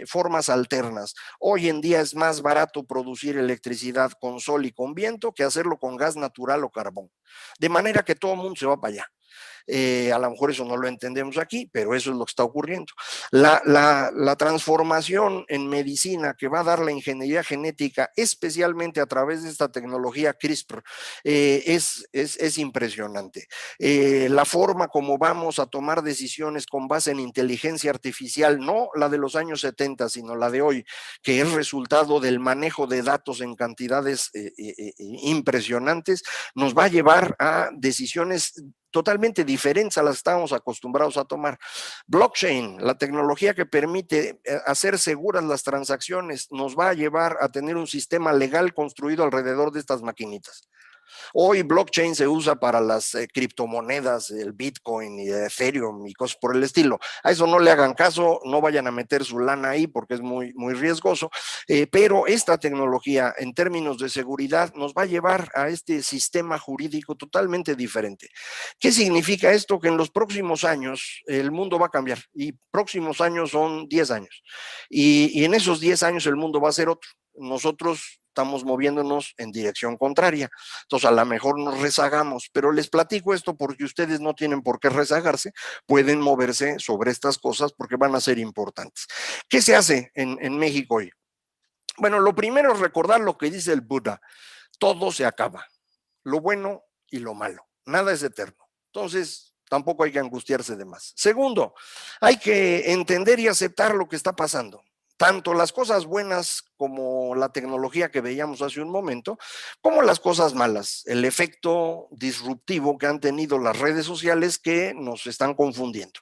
formas alternas. Hoy en día es más barato producir electricidad con sol y con viento que hacerlo con gas natural o carbón. De manera que todo el mundo se va para allá. A lo mejor eso no lo entendemos aquí, pero eso es lo que está ocurriendo. La transformación en medicina que va a dar la ingeniería genética, especialmente a través de esta tecnología CRISPR, es impresionante. La forma como vamos a tomar decisiones con base en inteligencia artificial, no la de los años 70, sino la de hoy, que es resultado del manejo de datos en cantidades impresionantes, nos va a llevar a decisiones totalmente diferentes a las que estábamos acostumbrados a tomar. Blockchain, la tecnología que permite hacer seguras las transacciones, nos va a llevar a tener un sistema legal construido alrededor de estas maquinitas. Hoy blockchain se usa para las criptomonedas, el Bitcoin y Ethereum y cosas por el estilo. A eso no le hagan caso, no vayan a meter su lana ahí porque es muy, muy riesgoso, pero esta tecnología en términos de seguridad nos va a llevar a este sistema jurídico totalmente diferente. ¿Qué significa esto? Que en los próximos años el mundo va a cambiar y próximos años son 10 años y en esos 10 años el mundo va a ser otro. Nosotros estamos moviéndonos en dirección contraria. Entonces, a lo mejor nos rezagamos, pero les platico esto porque ustedes no tienen por qué rezagarse, pueden moverse sobre estas cosas porque van a ser importantes. ¿Qué se hace en México hoy? Bueno, lo primero es recordar lo que dice el Buda: todo se acaba, lo bueno y lo malo, nada es eterno. Entonces, tampoco hay que angustiarse de más. Segundo, hay que entender y aceptar lo que está pasando. Tanto las cosas buenas como la tecnología que veíamos hace un momento, como las cosas malas, el efecto disruptivo que han tenido las redes sociales que nos están confundiendo.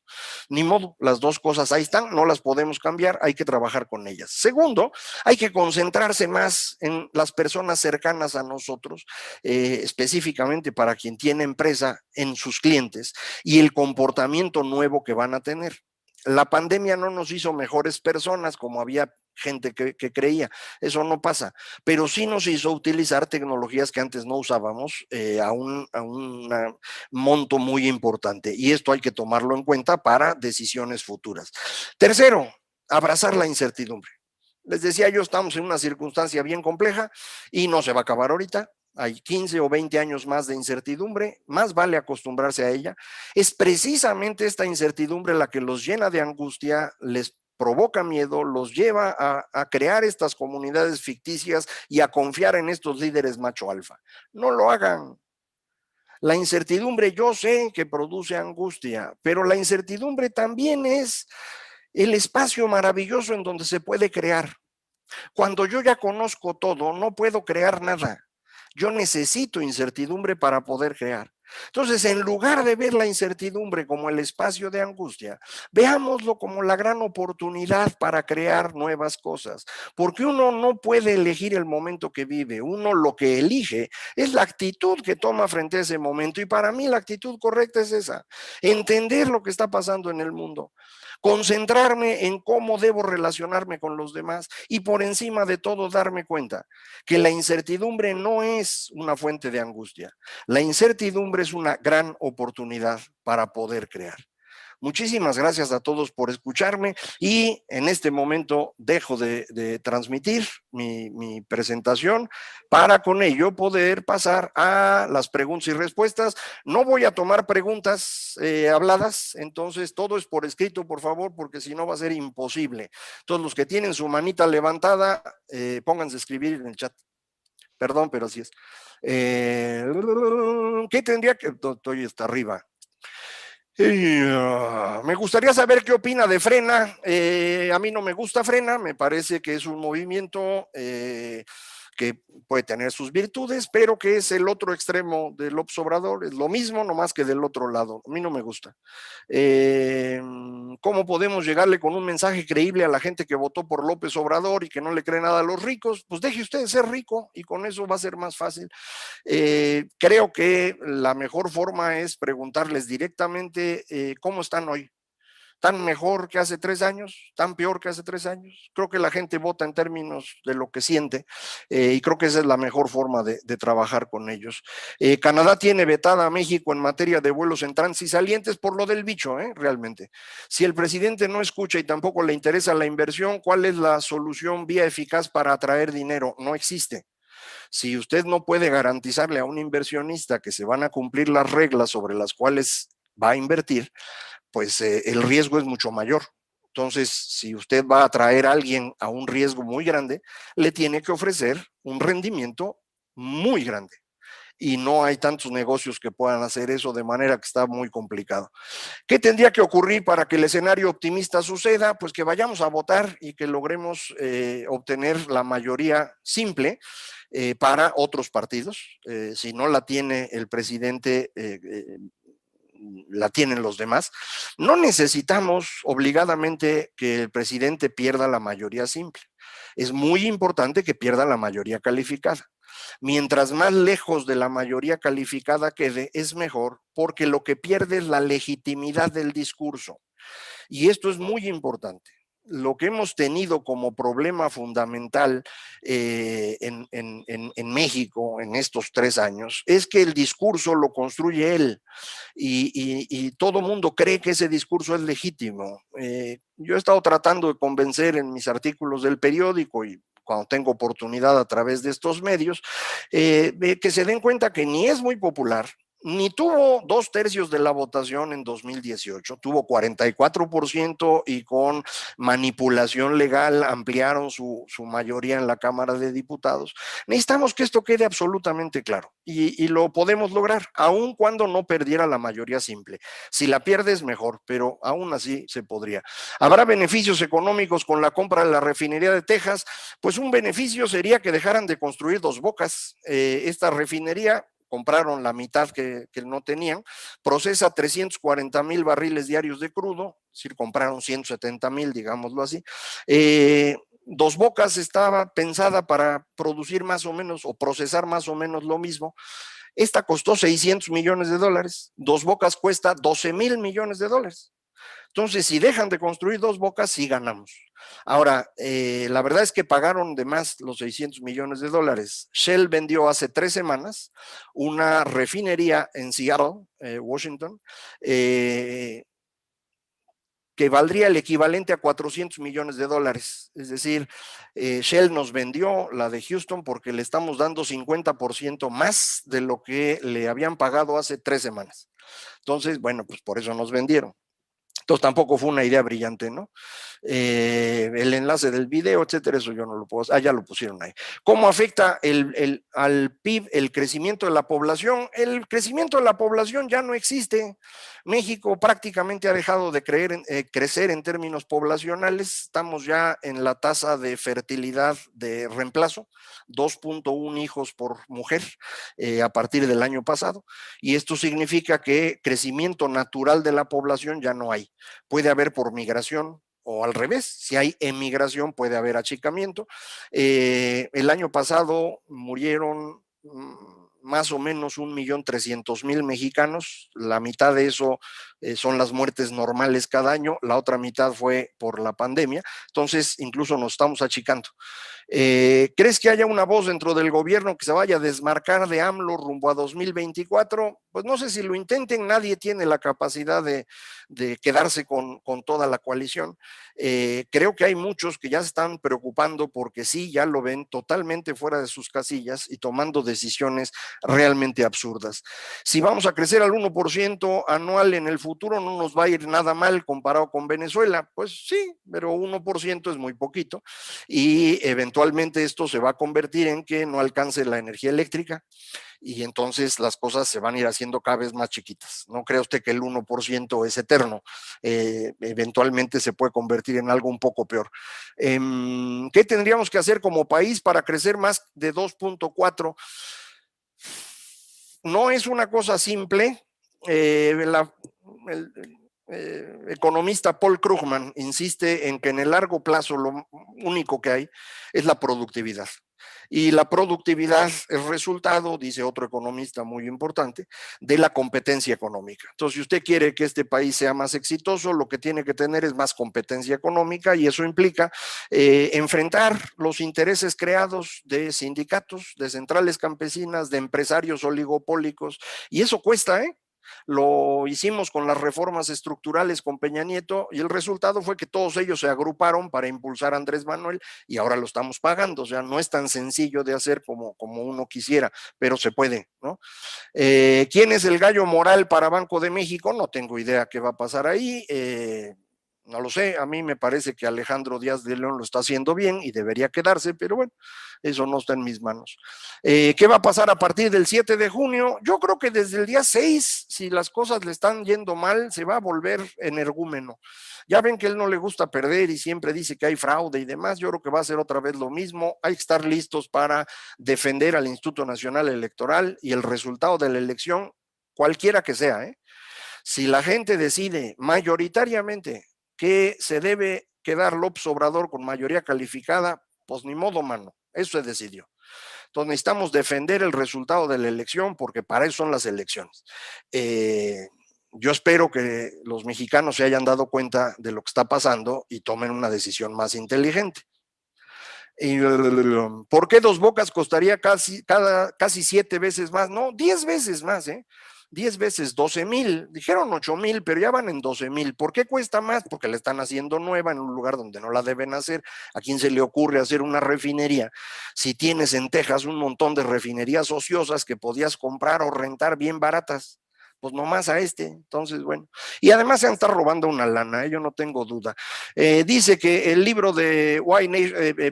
Ni modo, las dos cosas ahí están, no las podemos cambiar, hay que trabajar con ellas. Segundo, hay que concentrarse más en las personas cercanas a nosotros, específicamente para quien tiene empresa, en sus clientes y el comportamiento nuevo que van a tener. La pandemia no nos hizo mejores personas como había gente que creía, eso no pasa, pero sí nos hizo utilizar tecnologías que antes no usábamos a un monto muy importante y esto hay que tomarlo en cuenta para decisiones futuras. Tercero, abrazar la incertidumbre. Les decía yo, estamos en una circunstancia bien compleja y no se va a acabar ahorita. Hay 15 o 20 años más de incertidumbre, más vale acostumbrarse a ella. Es precisamente esta incertidumbre la que los llena de angustia, les provoca miedo, los lleva a crear estas comunidades ficticias y a confiar en estos líderes macho alfa. No lo hagan. La incertidumbre yo sé que produce angustia, pero la incertidumbre también es el espacio maravilloso en donde se puede crear. Cuando yo ya conozco todo, no puedo crear nada. Yo necesito incertidumbre para poder crear. Entonces, en lugar de ver la incertidumbre como el espacio de angustia, veámoslo como la gran oportunidad para crear nuevas cosas, porque uno no puede elegir el momento que vive, uno lo que elige es la actitud que toma frente a ese momento, y para mí la actitud correcta es esa: entender lo que está pasando en el mundo, concentrarme en cómo debo relacionarme con los demás y por encima de todo darme cuenta que la incertidumbre no es una fuente de angustia. La incertidumbre es una gran oportunidad para poder crear. Muchísimas gracias a todos por escucharme y en este momento dejo de transmitir mi presentación para con ello poder pasar a las preguntas y respuestas. No voy a tomar preguntas habladas, entonces todo es por escrito, por favor, porque si no va a ser imposible. Todos los que tienen su manita levantada, pónganse a escribir en el chat. Perdón, pero así es. ¿Qué tendría que...? Estoy hasta arriba. Me gustaría saber qué opina de Frena. A mí no me gusta Frena, me parece que es un movimiento que puede tener sus virtudes, pero que es el otro extremo del López Obrador, es lo mismo, nomás que del otro lado. A mí no me gusta. ¿Cómo podemos llegarle con un mensaje creíble a la gente que votó por López Obrador y que no le cree nada a los ricos? Pues deje usted de ser rico y con eso va a ser más fácil. Creo que la mejor forma es preguntarles directamente cómo están hoy. ¿Tan mejor que hace 3 años? ¿Tan peor que hace 3 años? Creo que la gente vota en términos de lo que siente y creo que esa es la mejor forma de trabajar con ellos. Canadá tiene vetada a México en materia de vuelos entrantes y salientes por lo del bicho, realmente. Si el presidente no escucha y tampoco le interesa la inversión, ¿cuál es la solución vía eficaz para atraer dinero? No existe. Si usted no puede garantizarle a un inversionista que se van a cumplir las reglas sobre las cuales va a invertir, pues el riesgo es mucho mayor. Entonces, si usted va a traer a alguien a un riesgo muy grande, le tiene que ofrecer un rendimiento muy grande. Y no hay tantos negocios que puedan hacer eso, de manera que está muy complicado. ¿Qué tendría que ocurrir para que el escenario optimista suceda? Pues que vayamos a votar y que logremos obtener la mayoría simple para otros partidos. Si no la tiene el presidente, la tienen los demás. No necesitamos obligadamente que el presidente pierda la mayoría simple. Es muy importante que pierda la mayoría calificada. Mientras más lejos de la mayoría calificada quede, es mejor, porque lo que pierde es la legitimidad del discurso. Y esto es muy importante. Lo que hemos tenido como problema fundamental en México en estos 3 años es que el discurso lo construye él y todo mundo cree que ese discurso es legítimo. Yo he estado tratando de convencer en mis artículos del periódico y cuando tengo oportunidad a través de estos medios, que se den cuenta que ni es muy popular, ni tuvo 2/3 de la votación en 2018, tuvo 44% y con manipulación legal ampliaron su mayoría en la Cámara de Diputados. Necesitamos que esto quede absolutamente claro y lo podemos lograr, aun cuando no perdiera la mayoría simple. Si la pierdes, mejor, pero aún así se podría. ¿Habrá beneficios económicos con la compra de la refinería de Texas? Pues un beneficio sería que dejaran de construir Dos Bocas. Esta refinería compraron la mitad que no tenían, procesa 340,000 barriles diarios de crudo, es decir, compraron 170,000, digámoslo así. Dos Bocas estaba pensada para producir más o menos o procesar más o menos lo mismo. Esta costó $600 millones. Dos Bocas cuesta $12,000 millones. Entonces, si dejan de construir Dos Bocas, sí ganamos. Ahora, la verdad es que pagaron de más los $600 millones. Shell vendió hace 3 semanas una refinería en Seattle, Washington, que valdría el equivalente a $400 millones. Es decir, Shell nos vendió la de Houston porque le estamos dando 50% más de lo que le habían pagado hace 3 semanas. Entonces, bueno, pues por eso nos vendieron. Entonces tampoco fue una idea brillante, ¿no? El enlace del video, etcétera, eso yo no lo puedo, ya lo pusieron ahí. ¿Cómo afecta al PIB el crecimiento de la población? El crecimiento de la población ya no existe. México prácticamente ha dejado de crecer en términos poblacionales. Estamos ya en la tasa de fertilidad de reemplazo, 2.1 hijos por mujer a partir del año pasado. Y esto significa que crecimiento natural de la población ya no hay. Puede haber por migración o al revés, si hay emigración puede haber achicamiento. El año pasado murieron más o menos 1.300.000 mexicanos, la mitad de eso son las muertes normales cada año, la otra mitad fue por la pandemia, entonces incluso nos estamos achicando. ¿Crees que haya una voz dentro del gobierno que se vaya a desmarcar de AMLO rumbo a 2024? Pues no sé si lo intenten, nadie tiene la capacidad de quedarse con toda la coalición. Creo que hay muchos que ya se están preocupando porque sí, ya lo ven totalmente fuera de sus casillas y tomando decisiones realmente absurdas. Si vamos a crecer al 1% anual en el futuro, no nos va a ir nada mal comparado con Venezuela. Pues sí, pero 1% es muy poquito y eventualmente esto se va a convertir en que no alcance la energía eléctrica y entonces las cosas se van a ir haciendo cada vez más chiquitas. No cree usted que el 1% es eterno, eventualmente se puede convertir en algo un poco peor. ¿Qué tendríamos que hacer como país para crecer más de 2.4? No es una cosa simple. El economista Paul Krugman insiste en que en el largo plazo lo único que hay es la productividad. Y la productividad es resultado, dice otro economista muy importante, de la competencia económica. Entonces, si usted quiere que este país sea más exitoso, lo que tiene que tener es más competencia económica y eso implica enfrentar los intereses creados de sindicatos, de centrales campesinas, de empresarios oligopólicos, y eso cuesta, ¿eh? Lo hicimos con las reformas estructurales con Peña Nieto y el resultado fue que todos ellos se agruparon para impulsar a Andrés Manuel y ahora lo estamos pagando. O sea, no es tan sencillo de hacer como uno quisiera, pero se puede, ¿no? ¿Quién es el gallo moral para Banco de México? No tengo idea qué va a pasar ahí. No lo sé, a mí me parece que Alejandro Díaz de León lo está haciendo bien y debería quedarse, pero bueno, eso no está en mis manos. ¿Qué va a pasar a partir del 7 de junio? Yo creo que desde el día 6, si las cosas le están yendo mal, se va a volver energúmeno. Ya ven que a él no le gusta perder y siempre dice que hay fraude y demás. Yo creo que va a ser otra vez lo mismo. Hay que estar listos para defender al Instituto Nacional Electoral y el resultado de la elección, cualquiera que sea, ¿eh? Si la gente decide mayoritariamente que se debe quedar López Obrador con mayoría calificada, pues ni modo, mano, eso se decidió. Entonces necesitamos defender el resultado de la elección porque para eso son las elecciones. Yo espero que los mexicanos se hayan dado cuenta de lo que está pasando y tomen una decisión más inteligente. ¿Por qué Dos Bocas costaría casi 7 veces más? No, 10 veces más, 10 veces, 12,000, dijeron 8,000, pero ya van en 12,000. ¿Por qué cuesta más? Porque la están haciendo nueva en un lugar donde no la deben hacer. ¿A quién se le ocurre hacer una refinería? Si tienes en Texas un montón de refinerías ociosas que podías comprar o rentar bien baratas, pues nomás a este. Entonces, bueno, y además se han estado robando una lana, yo no tengo duda. Dice que el libro de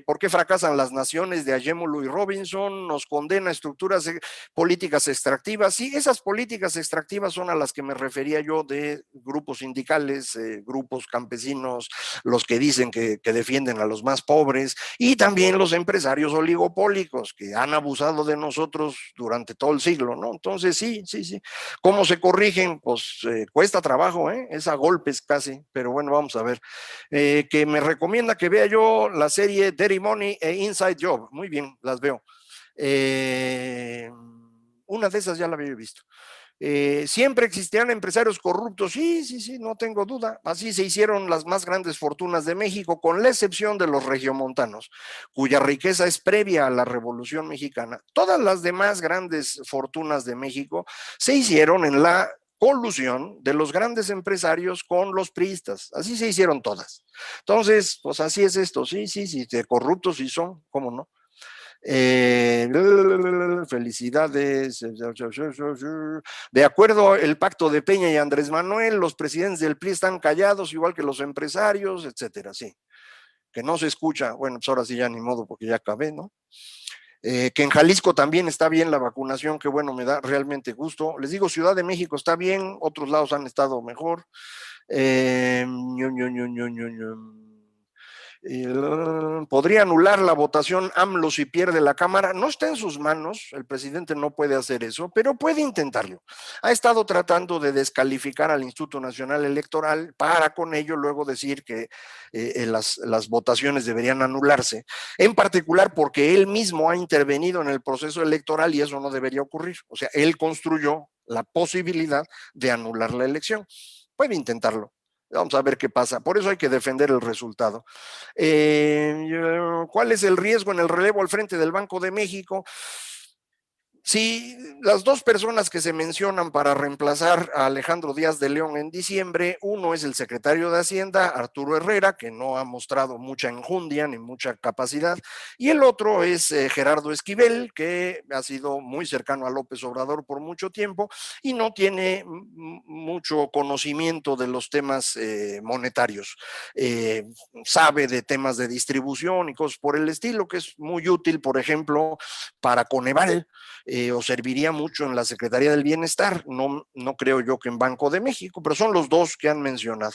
¿Por qué fracasan las naciones? De Ayémolo y Robinson nos condena a estructuras políticas extractivas. Sí, esas políticas extractivas son a las que me refería yo, de grupos sindicales, grupos campesinos, los que dicen que defienden a los más pobres, y también los empresarios oligopólicos que han abusado de nosotros durante todo el siglo, ¿no? Entonces, sí. ¿Cómo se corrigen? Pues cuesta trabajo, es a golpes casi, pero bueno, vamos a ver. Que me recomienda que vea yo la serie Dirty Money e Inside Job. Muy bien, las veo. Una de esas ya la había visto. Siempre existían empresarios corruptos, sí, no tengo duda. Así se hicieron las más grandes fortunas de México, con la excepción de los regiomontanos, cuya riqueza es previa a la Revolución Mexicana. Todas las demás grandes fortunas de México se hicieron en la colusión de los grandes empresarios con los priistas. Así se hicieron todas. Entonces, pues así es esto, sí, de corruptos sí son, ¿cómo no? Felicidades. De acuerdo al pacto de Peña y Andrés Manuel, los presidentes del PRI están callados, igual que los empresarios, etcétera, sí. Que no se escucha, bueno, pues ahora sí ya ni modo, porque ya acabé, ¿no? Que en Jalisco también está bien la vacunación, que bueno, me da realmente gusto. Les digo, Ciudad de México está bien, otros lados han estado mejor. Podría anular la votación AMLO si pierde la Cámara. No está en sus manos, el presidente no puede hacer eso, pero puede intentarlo. Ha estado tratando de descalificar al Instituto Nacional Electoral para con ello luego decir que las votaciones deberían anularse, en particular porque él mismo ha intervenido en el proceso electoral y eso no debería ocurrir. O sea, él construyó la posibilidad de anular la elección. Puede intentarlo. Vamos a ver qué pasa. Por eso hay que defender el resultado. ¿Cuál es el riesgo en el relevo al frente del Banco de México? Si las dos personas que se mencionan para reemplazar a Alejandro Díaz de León en diciembre, uno es el secretario de Hacienda, Arturo Herrera, que no ha mostrado mucha enjundia ni mucha capacidad, y el otro es Gerardo Esquivel, que ha sido muy cercano a López Obrador por mucho tiempo y no tiene mucho conocimiento de los temas monetarios. Sabe de temas de distribución y cosas por el estilo, que es muy útil, por ejemplo, para Coneval. O serviría mucho en la Secretaría del Bienestar, no creo yo que en Banco de México, pero son los dos que han mencionado.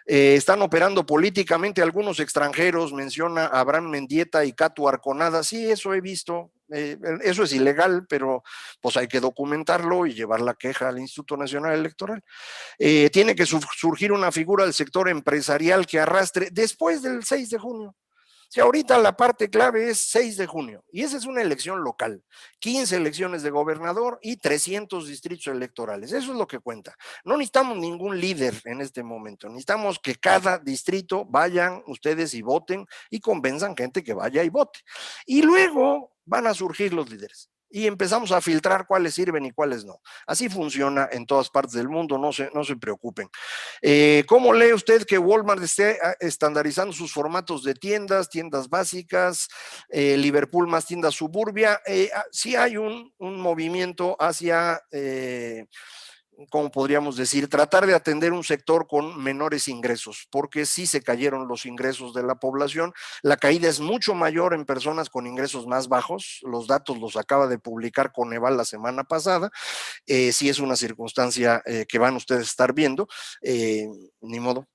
Están operando políticamente algunos extranjeros, menciona Abraham Mendieta y Cato Arconada, sí, eso he visto, eso es ilegal, pero pues hay que documentarlo y llevar la queja al Instituto Nacional Electoral. Tiene que surgir una figura del sector empresarial que arrastre después del 6 de junio. Si ahorita la parte clave es 6 de junio, y esa es una elección local, 15 elecciones de gobernador y 300 distritos electorales. Eso es lo que cuenta. No necesitamos ningún líder en este momento. Necesitamos que cada distrito vayan ustedes y voten y convenzan gente que vaya y vote. Y luego van a surgir los líderes. Y empezamos a filtrar cuáles sirven y cuáles no. Así funciona en todas partes del mundo, no se preocupen. ¿Cómo lee usted que Walmart esté estandarizando sus formatos de tiendas básicas, Liverpool más tiendas suburbia? Sí hay un movimiento hacia ¿cómo podríamos decir? Tratar de atender un sector con menores ingresos, porque sí se cayeron los ingresos de la población. La caída es mucho mayor en personas con ingresos más bajos. Los datos los acaba de publicar Coneval la semana pasada. Sí es una circunstancia que van ustedes a estar viendo. Ni modo.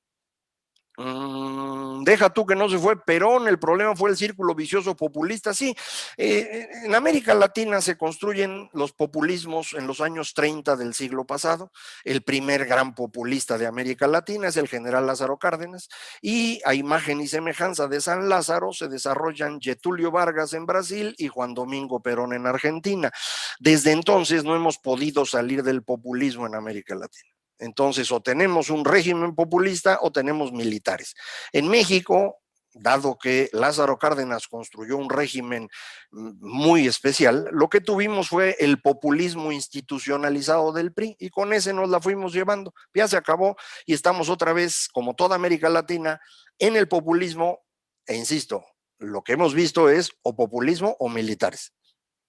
Deja tú que no se fue Perón, el problema fue el círculo vicioso populista. Sí, en América Latina se construyen los populismos en los años 30 del siglo pasado. El primer gran populista de América Latina es el general Lázaro Cárdenas, y a imagen y semejanza de San Lázaro se desarrollan Getúlio Vargas en Brasil y Juan Domingo Perón en Argentina. Desde entonces no hemos podido salir del populismo en América Latina. Entonces, o tenemos un régimen populista o tenemos militares. En México, dado que Lázaro Cárdenas construyó un régimen muy especial, lo que tuvimos fue el populismo institucionalizado del PRI, y con ese nos la fuimos llevando. Ya se acabó y estamos otra vez, como toda América Latina, en el populismo, e insisto, lo que hemos visto es o populismo o militares.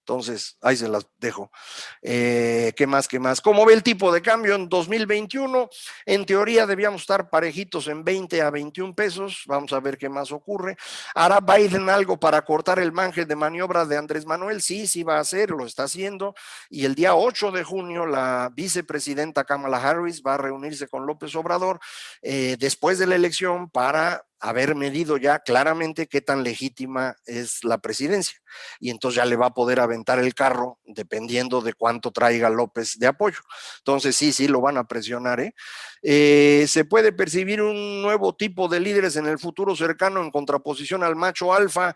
Entonces, ahí se las dejo. ¿Qué más? ¿Cómo ve el tipo de cambio en 2021? En teoría debíamos estar parejitos en 20 a 21 pesos. Vamos a ver qué más ocurre. ¿Hará Biden algo para cortar el margen de maniobra de Andrés Manuel? Sí va a hacer, lo está haciendo. Y el día 8 de junio, la vicepresidenta Kamala Harris va a reunirse con López Obrador después de la elección para haber medido ya claramente qué tan legítima es la presidencia, y entonces ya le va a poder aventar el carro dependiendo de cuánto traiga López de apoyo. Entonces sí lo van a presionar. Se puede percibir un nuevo tipo de líderes en el futuro cercano en contraposición al macho alfa,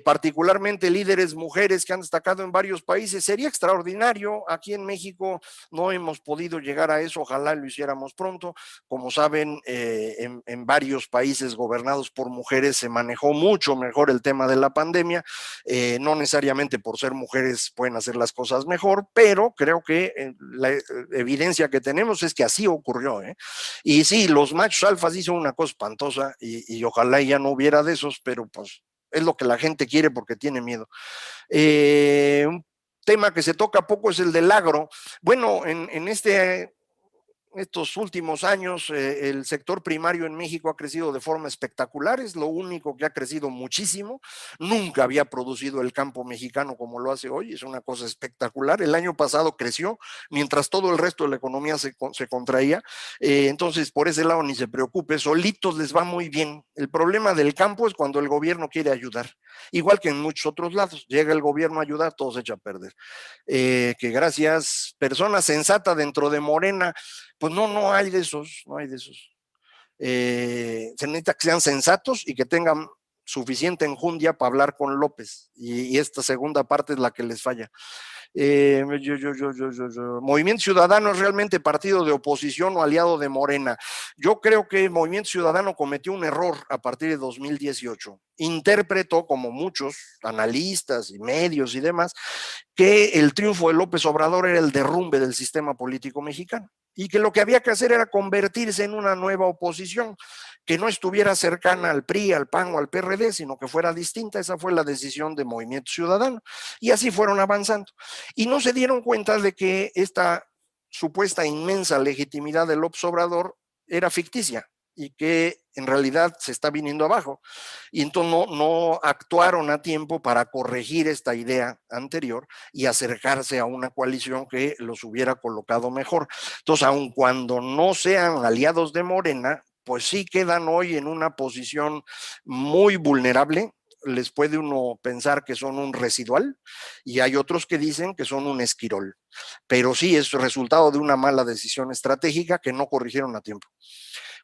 particularmente líderes mujeres que han destacado en varios países. Sería extraordinario. Aquí en México no hemos podido llegar a eso, ojalá lo hiciéramos pronto. Como saben, en varios países gobernados por mujeres se manejó mucho mejor el tema de la pandemia. No necesariamente por ser mujeres pueden hacer las cosas mejor, pero creo que la evidencia que tenemos es que así ocurrió. Y sí, los machos alfas hizo una cosa espantosa, y ojalá ya no hubiera de esos, pero pues es lo que la gente quiere porque tiene miedo. Un tema que se toca poco es el del agro. Bueno, en estos últimos años el sector primario en México ha crecido de forma espectacular, es lo único que ha crecido muchísimo. Nunca había producido el campo mexicano como lo hace hoy, es una cosa espectacular. El año pasado creció mientras todo el resto de la economía se contraía. Entonces, por ese lado ni se preocupe, solitos les va muy bien. El problema del campo es cuando el gobierno quiere ayudar, igual que en muchos otros lados. Llega el gobierno a ayudar, todo se echa a perder. Que gracias, persona sensata dentro de Morena. Pues no hay de esos, no hay de esos. Se necesita que sean sensatos y que tengan suficiente enjundia para hablar con López, y esta segunda parte es la que les falla. Movimiento Ciudadano es realmente partido de oposición o aliado de Morena. Yo creo que Movimiento Ciudadano cometió un error a partir de 2018. Interpretó, como muchos analistas y medios y demás, que el triunfo de López Obrador era el derrumbe del sistema político mexicano y que lo que había que hacer era convertirse en una nueva oposición que no estuviera cercana al PRI, al PAN o al PRD, sino que fuera distinta. Esa fue la decisión de Movimiento Ciudadano y así fueron avanzando. Y no se dieron cuenta de que esta supuesta inmensa legitimidad de López Obrador era ficticia y que en realidad se está viniendo abajo. Y entonces no actuaron a tiempo para corregir esta idea anterior y acercarse a una coalición que los hubiera colocado mejor. Entonces, aun cuando no sean aliados de Morena, pues sí quedan hoy en una posición muy vulnerable. Les puede uno pensar que son un residual y hay otros que dicen que son un esquirol, pero sí es resultado de una mala decisión estratégica que no corrigieron a tiempo.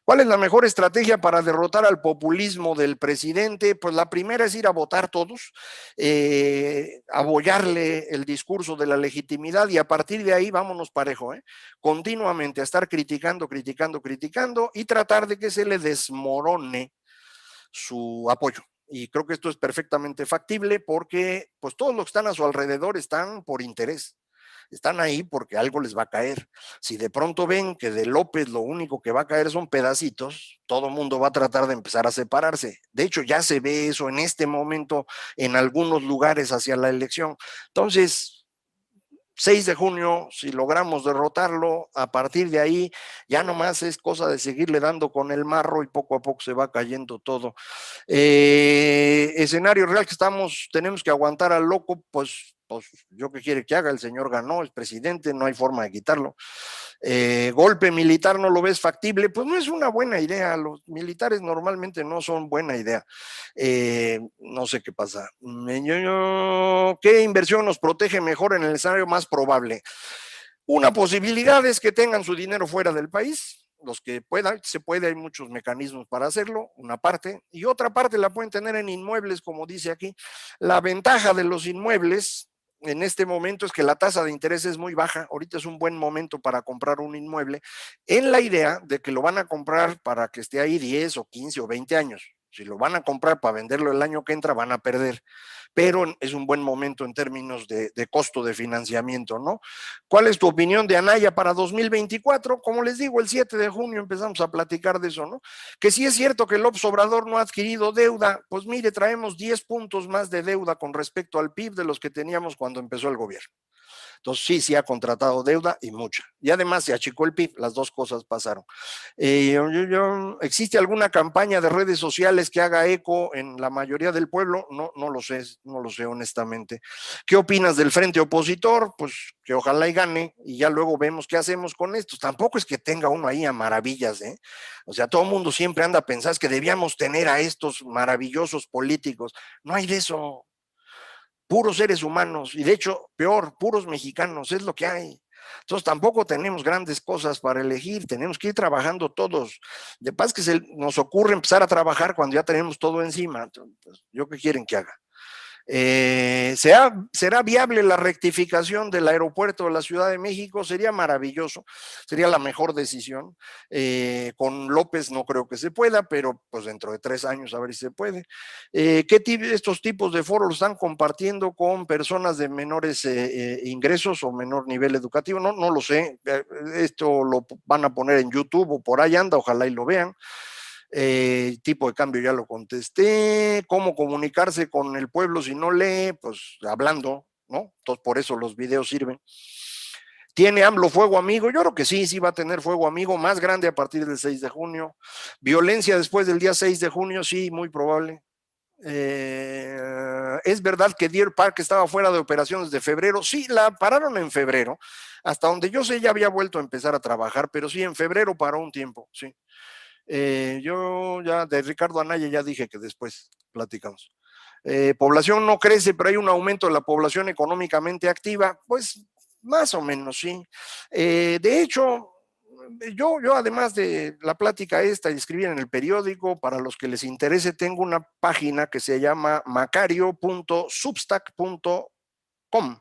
¿Cuál es la mejor estrategia para derrotar al populismo del presidente? Pues la primera es ir a votar todos, apoyarle el discurso de la legitimidad y a partir de ahí vámonos parejo, continuamente a estar criticando y tratar de que se le desmorone su apoyo. Y creo que esto es perfectamente factible porque pues todos los que están a su alrededor están por interés. Están ahí porque algo les va a caer. Si de pronto ven que de López lo único que va a caer son pedacitos, todo el mundo va a tratar de empezar a separarse. De hecho, ya se ve eso en este momento en algunos lugares hacia la elección. Entonces, 6 de junio, si logramos derrotarlo, a partir de ahí ya nomás es cosa de seguirle dando con el marro y poco a poco se va cayendo todo. Escenario real que tenemos que aguantar al loco, pues yo qué quiere que haga, el señor ganó, es presidente, no hay forma de quitarlo. Golpe militar no lo ves factible, pues no es una buena idea, los militares normalmente no son buena idea. No sé qué pasa. ¿Qué inversión nos protege mejor en el escenario más probable? Una posibilidad es que tengan su dinero fuera del país, los que puedan, se puede, hay muchos mecanismos para hacerlo, una parte, y otra parte la pueden tener en inmuebles, como dice aquí. La ventaja de los inmuebles en este momento es que la tasa de interés es muy baja, ahorita es un buen momento para comprar un inmueble, en la idea de que lo van a comprar para que esté ahí 10 o 15 o 20 años. Si lo van a comprar para venderlo el año que entra, van a perder. Pero es un buen momento en términos de costo de financiamiento, ¿no? ¿Cuál es tu opinión de Anaya para 2024? Como les digo, el 7 de junio empezamos a platicar de eso, ¿no? Que sí es cierto que López Obrador no ha adquirido deuda, pues mire, traemos 10 puntos más de deuda con respecto al PIB de los que teníamos cuando empezó el gobierno. Entonces sí ha contratado deuda y mucha. Y además se achicó el PIB, las dos cosas pasaron. ¿Existe alguna campaña de redes sociales que haga eco en la mayoría del pueblo? No lo sé honestamente. ¿Qué opinas del frente opositor? Pues que ojalá y gane y ya luego vemos qué hacemos con esto. Tampoco es que tenga uno ahí a maravillas, ¿eh? O sea, todo el mundo siempre anda a pensar que debíamos tener a estos maravillosos políticos. No hay de eso. Puros seres humanos y de hecho, peor, puros mexicanos, es lo que hay. Entonces tampoco tenemos grandes cosas para elegir, tenemos que ir trabajando todos. De paz que nos ocurre empezar a trabajar cuando ya tenemos todo encima. Entonces, ¿yo qué quieren que haga? ¿Será viable la rectificación del aeropuerto de la Ciudad de México? Sería maravilloso, sería la mejor decisión. Con López no creo que se pueda, pero pues dentro de 3 años a ver si se puede. Estos tipos de foros lo están compartiendo con personas de menores ingresos o menor nivel educativo? No lo sé, esto lo van a poner en YouTube o por ahí anda, ojalá y lo vean. Tipo de cambio ya lo contesté. ¿Cómo comunicarse con el pueblo si no lee? Pues hablando, ¿no? Entonces por eso los videos sirven. ¿Tiene AMLO fuego amigo? Yo creo que sí va a tener fuego amigo más grande a partir del 6 de junio. ¿Violencia después del día 6 de junio? Sí, muy probable. ¿Es verdad que Deer Park estaba fuera de operaciones de febrero? Sí, la pararon en febrero. Hasta donde yo sé ya había vuelto a empezar a trabajar, pero sí, en febrero paró un tiempo, sí. Yo ya de Ricardo Anaya ya dije que después platicamos. Población no crece, pero hay un aumento de la población económicamente activa. Pues más o menos, sí. De hecho, yo además de la plática esta y escribir en el periódico, para los que les interese, tengo una página que se llama macario.substack.com.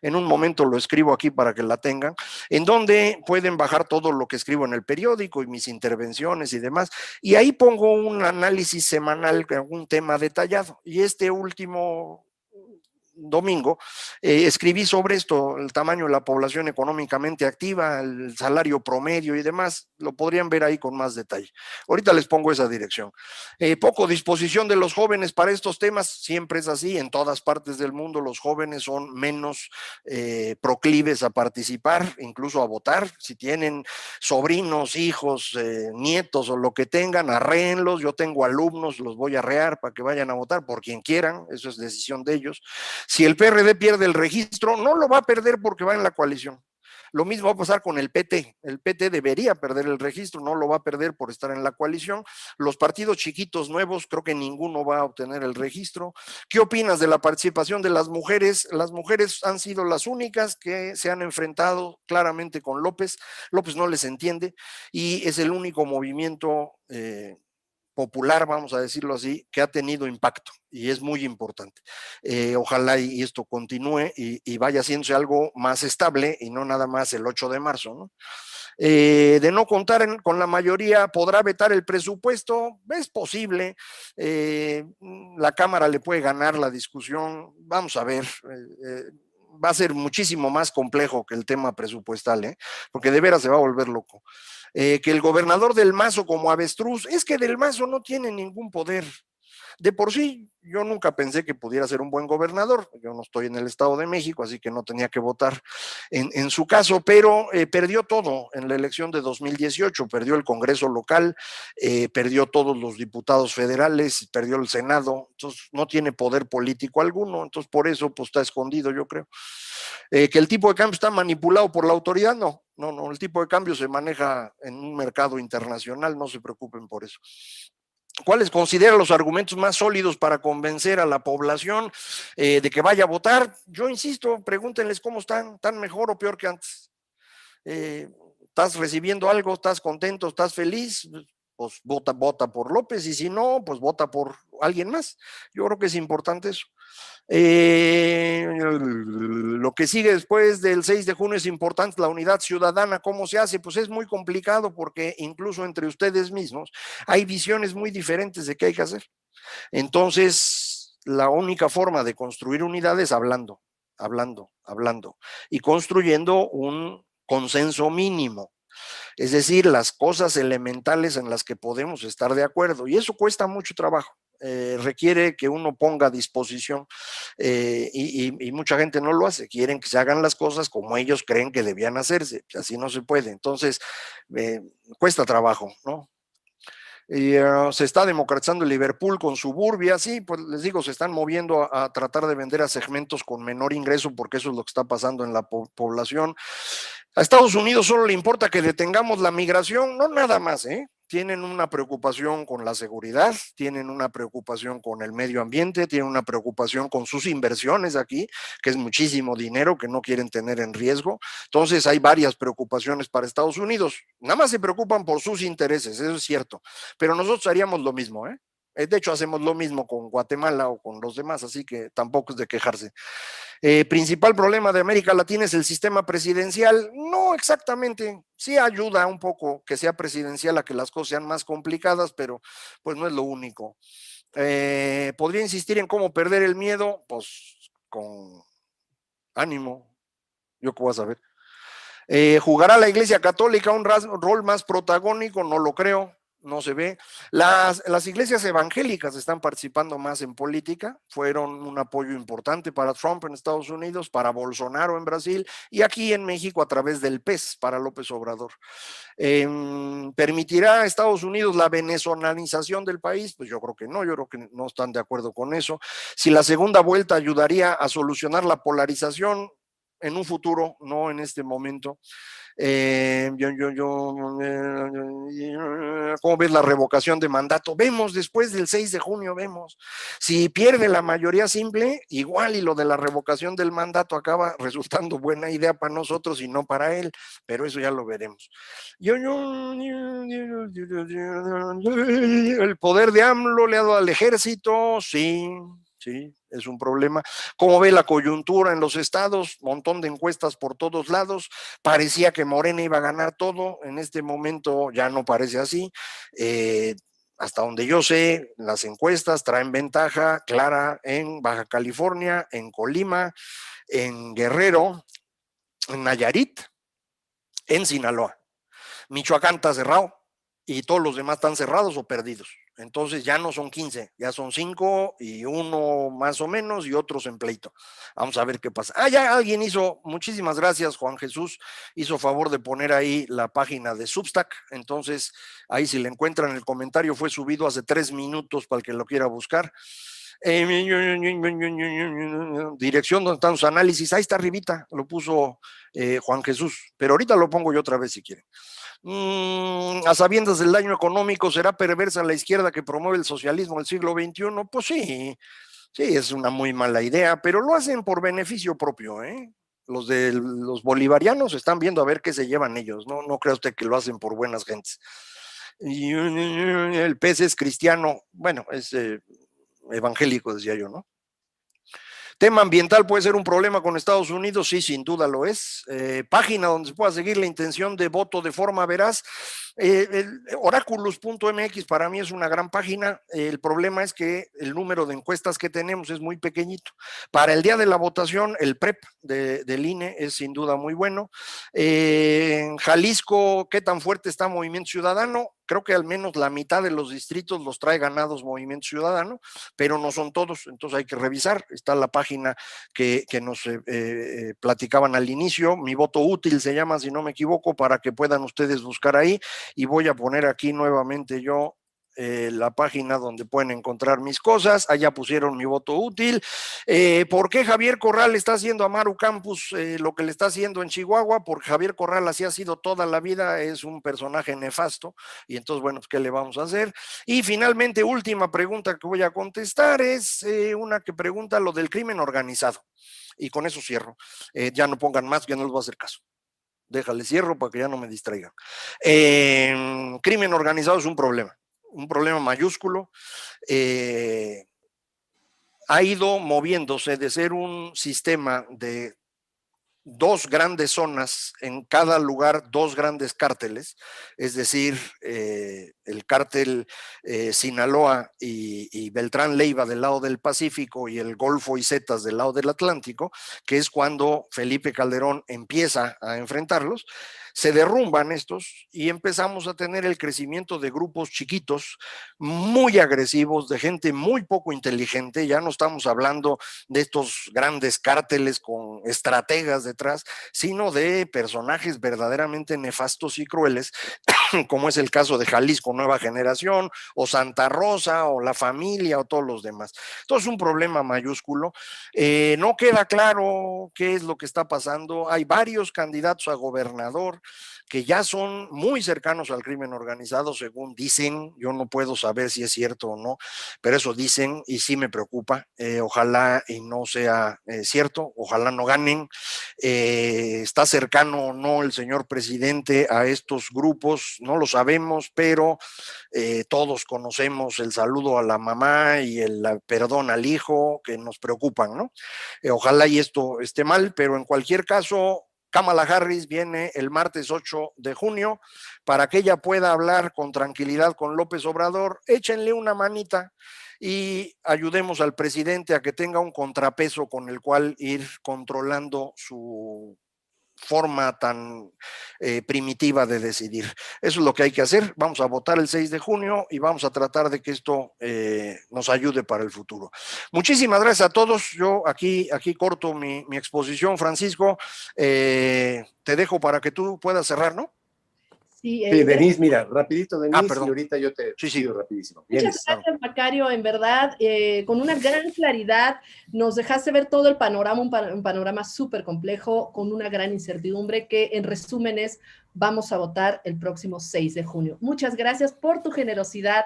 en un momento lo escribo aquí para que la tengan, en donde pueden bajar todo lo que escribo en el periódico y mis intervenciones y demás, y ahí pongo un análisis semanal de algún tema detallado, y este último domingo, escribí sobre esto, el tamaño de la población económicamente activa, el salario promedio y demás, lo podrían ver ahí con más detalle. Ahorita les pongo esa dirección. Poco disposición de los jóvenes para estos temas, siempre es así, en todas partes del mundo los jóvenes son menos proclives a participar, incluso a votar. Si tienen sobrinos, hijos, nietos o lo que tengan, arréenlos. Yo tengo alumnos, los voy a arrear para que vayan a votar por quien quieran, eso es decisión de ellos. Si el PRD pierde el registro, no lo va a perder porque va en la coalición. Lo mismo va a pasar con el PT. El PT debería perder el registro, no lo va a perder por estar en la coalición. Los partidos chiquitos nuevos, creo que ninguno va a obtener el registro. ¿Qué opinas de la participación de las mujeres? Las mujeres han sido las únicas que se han enfrentado claramente con López. López no les entiende y es el único movimiento popular, vamos a decirlo así, que ha tenido impacto y es muy importante. Ojalá y esto continúe y vaya haciéndose algo más estable y no nada más el 8 de marzo, ¿no? De no contar con la mayoría, ¿podrá vetar el presupuesto? Es posible. La Cámara le puede ganar la discusión. Vamos a ver. Va a ser muchísimo más complejo que el tema presupuestal, porque de veras se va a volver loco. Que el gobernador del Mazo como avestruz, es que del Mazo no tiene ningún poder. De por sí, yo nunca pensé que pudiera ser un buen gobernador. Yo no estoy en el Estado de México, así que no tenía que votar en su caso, pero perdió todo en la elección de 2018, perdió el Congreso local, perdió todos los diputados federales, perdió el Senado, entonces no tiene poder político alguno, entonces por eso pues está escondido, yo creo. Que el tipo de cambio está manipulado por la autoridad, no, el tipo de cambio se maneja en un mercado internacional, no se preocupen por eso. ¿Cuáles consideran los argumentos más sólidos para convencer a la población de que vaya a votar? Yo insisto, pregúntenles cómo están, ¿están mejor o peor que antes? ¿Estás recibiendo algo? ¿Estás contento? ¿Estás feliz? Pues vota por López, y si no, pues vota por alguien más. Yo creo que es importante eso. Lo que sigue después del 6 de junio es importante, la unidad ciudadana. ¿Cómo se hace? Pues es muy complicado porque incluso entre ustedes mismos hay visiones muy diferentes de qué hay que hacer. Entonces, la única forma de construir unidad es hablando y construyendo un consenso mínimo. Es decir, las cosas elementales en las que podemos estar de acuerdo, y eso cuesta mucho trabajo. Requiere que uno ponga a disposición y mucha gente no lo hace, quieren que se hagan las cosas como ellos creen que debían hacerse, así no se puede, entonces cuesta trabajo, ¿no? Se está democratizando el Liverpool con Suburbia, sí, pues les digo, se están moviendo a tratar de vender a segmentos con menor ingreso porque eso es lo que está pasando en la población. A Estados Unidos solo le importa que detengamos la migración, no nada más, tienen una preocupación con la seguridad, tienen una preocupación con el medio ambiente, tienen una preocupación con sus inversiones aquí, que es muchísimo dinero que no quieren tener en riesgo. Entonces hay varias preocupaciones para Estados Unidos. Nada más se preocupan por sus intereses, eso es cierto, pero nosotros haríamos lo mismo, De hecho, hacemos lo mismo con Guatemala o con los demás, así que tampoco es de quejarse. Principal problema de América Latina es el sistema presidencial. No exactamente, sí ayuda un poco que sea presidencial a que las cosas sean más complicadas, pero pues no es lo único. ¿Podría insistir en cómo perder el miedo? Pues con ánimo, yo qué voy a saber. ¿Jugará la Iglesia Católica un rol más protagónico? No lo creo. No se ve. Las iglesias evangélicas están participando más en política, fueron un apoyo importante para Trump en Estados Unidos, para Bolsonaro en Brasil y aquí en México a través del PES para López Obrador. ¿Permitirá a Estados Unidos la venezolanización del país? Pues yo creo que no, yo creo que no están de acuerdo con eso. Si la segunda vuelta ayudaría a solucionar la polarización en un futuro, no en este momento. ¿Cómo ves la revocación de mandato? Vemos después del 6 de junio, vemos. Si pierde la mayoría simple, igual y lo de la revocación del mandato acaba resultando buena idea para nosotros y no para él, pero eso ya lo veremos. El poder de AMLO le ha dado al ejército, sí, Sí, es un problema. ¿Cómo ve la coyuntura en los estados? Montón de encuestas por todos lados. Parecía que Morena iba a ganar todo. En este momento ya no parece así. Hasta donde yo sé, las encuestas traen ventaja clara en Baja California, en Colima, en Guerrero, en Nayarit, en Sinaloa. Michoacán está cerrado y todos los demás están cerrados o perdidos. Entonces ya no son 15, ya son 5 y uno más o menos y otros en pleito. Vamos a ver qué pasa. Ya alguien hizo, muchísimas gracias, Juan Jesús, hizo favor de poner ahí la página de Substack. Entonces ahí si le encuentran el comentario fue subido hace 3 minutos para el que lo quiera buscar. Dirección donde están sus análisis, ahí está arribita, lo puso Juan Jesús, pero ahorita lo pongo yo otra vez si quieren. A sabiendas del daño económico, ¿será perversa la izquierda que promueve el socialismo del siglo XXI? Pues sí, sí, es una muy mala idea, pero lo hacen por beneficio propio, ¿eh? Los bolivarianos están viendo a ver qué se llevan ellos, no crea usted que lo hacen por buenas gentes. Y el pez es cristiano, bueno, es evangélico, decía yo, ¿no? Tema ambiental puede ser un problema con Estados Unidos, sí, sin duda lo es. Página donde se pueda seguir la intención de voto de forma veraz. Oraculus.mx para mí es una gran página. El problema es que el número de encuestas que tenemos es muy pequeñito. Para el día de la votación, el PREP del INE es sin duda muy bueno. En Jalisco, ¿qué tan fuerte está Movimiento Ciudadano? Creo que al menos la mitad de los distritos los trae ganados Movimiento Ciudadano, pero no son todos, entonces hay que revisar. Está la página que nos platicaban al inicio, Mi Voto Útil se llama, si no me equivoco, para que puedan ustedes buscar ahí, y voy a poner aquí nuevamente yo la página donde pueden encontrar mis cosas. Allá pusieron Mi Voto Útil. ¿Por qué Javier Corral está haciendo a Maru Campos lo que le está haciendo en Chihuahua? Porque Javier Corral así ha sido toda la vida, es un personaje nefasto, y entonces, bueno, pues, ¿qué le vamos a hacer? Y finalmente, última pregunta que voy a contestar, es una que pregunta lo del crimen organizado, y con eso cierro. Ya no pongan más, que no les voy a hacer caso. Déjale cierro para que ya no me distraigan. Crimen organizado es un problema mayúsculo. Ha ido moviéndose de ser un sistema de 2 grandes zonas, en cada lugar 2 grandes cárteles, es decir, el cártel Sinaloa y Beltrán Leiva del lado del Pacífico y el Golfo y Zetas del lado del Atlántico, que es cuando Felipe Calderón empieza a enfrentarlos. Se derrumban estos y empezamos a tener el crecimiento de grupos chiquitos, muy agresivos, de gente muy poco inteligente. Ya no estamos hablando de estos grandes cárteles con estrategas detrás, sino de personajes verdaderamente nefastos y crueles, como es el caso de Jalisco Nueva Generación, o Santa Rosa, o La Familia, o todos los demás. Entonces, un problema mayúsculo. No queda claro qué es lo que está pasando. Hay varios candidatos a gobernador que ya son muy cercanos al crimen organizado, según dicen. Yo no puedo saber si es cierto o no, pero eso dicen y sí me preocupa. Ojalá y no sea cierto, ojalá no ganen. ¿Está cercano o no el señor presidente a estos grupos? No lo sabemos, pero todos conocemos el saludo a la mamá y el perdón al hijo, que nos preocupan, ¿no? Ojalá y esto esté mal, pero en cualquier caso, Kamala Harris viene el martes 8 de junio para que ella pueda hablar con tranquilidad con López Obrador. Échenle una manita y ayudemos al presidente a que tenga un contrapeso con el cual ir controlando su forma tan primitiva de decidir. Eso es lo que hay que hacer. Vamos a votar el 6 de junio y vamos a tratar de que esto nos ayude para el futuro. Muchísimas gracias a todos. Yo aquí corto mi exposición, Francisco. Te dejo para que tú puedas cerrar, ¿no? Sí, Denise, mira, rapidito, Denise, perdón. y ahorita yo te sigo rapidísimo. Muchas gracias, Macario, en verdad, con una gran claridad nos dejaste ver todo el panorama, un panorama súper complejo, con una gran incertidumbre, que en resumen es, vamos a votar el próximo 6 de junio. Muchas gracias por tu generosidad,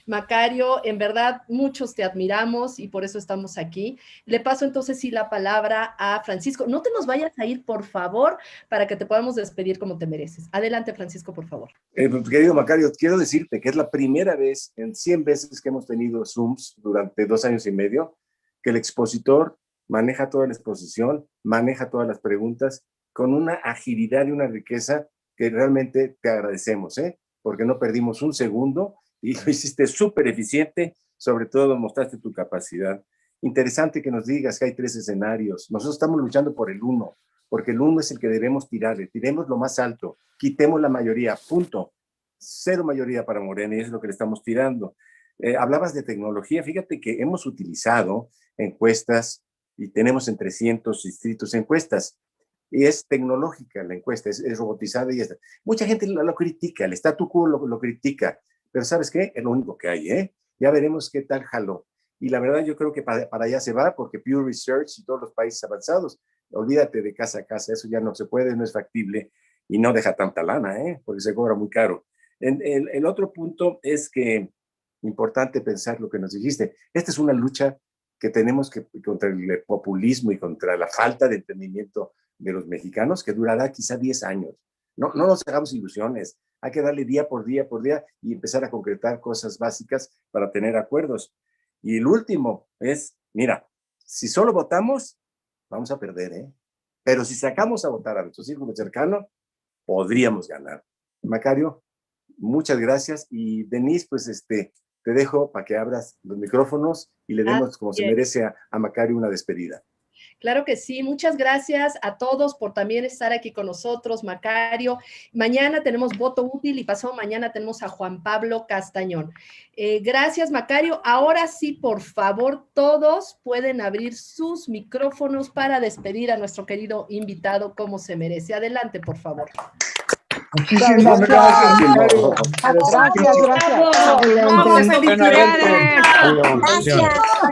Macario, en verdad, muchos te admiramos y por eso estamos aquí. Le paso entonces sí la palabra a Francisco. No te nos vayas a ir, por favor, para que te podamos despedir como te mereces. Adelante, Francisco, por favor. Querido Macario, quiero decirte que es la primera vez en 100 veces que hemos tenido Zooms durante 2 años y medio que el expositor maneja toda la exposición, maneja todas las preguntas con una agilidad y una riqueza que realmente te agradecemos, porque no perdimos un segundo y lo hiciste súper eficiente, sobre todo mostraste tu capacidad. Interesante que nos digas que hay 3 escenarios. Nosotros estamos luchando por el 1, porque el 1 es el que debemos tirarle. Tiremos lo más alto, quitemos la mayoría, punto. 0 mayoría para Morena y es lo que le estamos tirando. Hablabas de tecnología, fíjate que hemos utilizado encuestas y tenemos en 300 distritos encuestas. Y es tecnológica la encuesta, es robotizada y está. Mucha gente lo critica, el statu quo lo critica, pero ¿sabes qué? Es lo único que hay, Ya veremos qué tal jaló. Y la verdad yo creo que para allá se va, porque Pew Research y todos los países avanzados, olvídate de casa a casa, eso ya no se puede, no es factible y no deja tanta lana, porque se cobra muy caro. El otro punto es que, importante pensar lo que nos dijiste, esta es una lucha que tenemos que contra el populismo y contra la falta de entendimiento de los mexicanos, que durará quizá 10 años. No nos hagamos ilusiones, hay que darle día por día y empezar a concretar cosas básicas para tener acuerdos. Y el último es, mira, si solo votamos, vamos a perder, pero si sacamos a votar a nuestro círculo cercano, podríamos ganar. Macario, muchas gracias, y Denise, pues te dejo para que abras los micrófonos y le demos como se merece a Macario una despedida. Claro que sí, muchas gracias a todos por también estar aquí con nosotros, Macario. Mañana tenemos voto útil y pasado mañana tenemos a Juan Pablo Castañón. Gracias, Macario. Ahora sí, por favor, todos pueden abrir sus micrófonos para despedir a nuestro querido invitado como se merece. Adelante, por favor. Muchísimas gracias, Macario.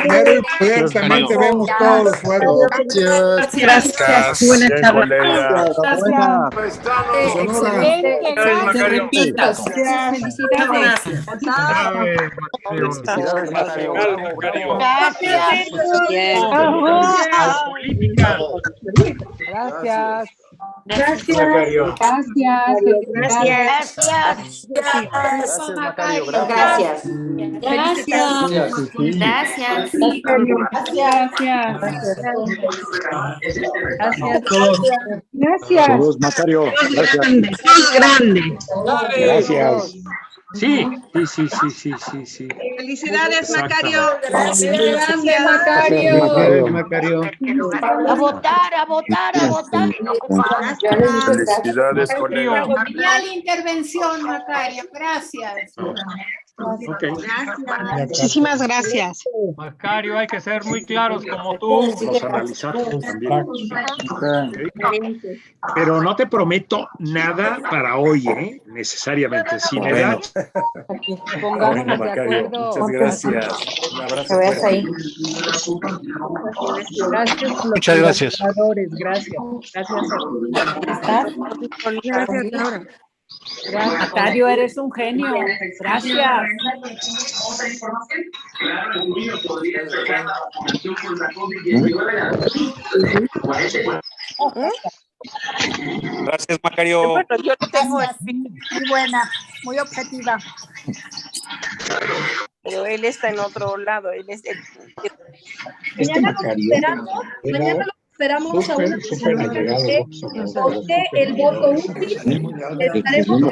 Gracias. También te vemos todos los juegos. Gracias. Buenas tardes. Excelente. Felicidades, Macario. Gracias. Gracias. Macario. Gracias. Saludos, Macario. Grande. Gracias. Sí. Felicidades, Macario. Gracias, Macario. A votar. Felicidades, colega. Genial intervención, Macario. Gracias. Okay. Muchísimas gracias. Macario, hay que ser muy claros como tú. Los analizados también. Pero no te prometo nada para hoy, necesariamente. Sin edad. Bueno, Macario, muchas gracias. Un abrazo fuerte. Muchas gracias. Macario, eres un genio. Gracias. Gracias, Macario. Bueno, yo tengo muy buena, muy objetiva. Pero él está en otro lado. Él es Mañana lo esperamos a un el voto útil. Estaremos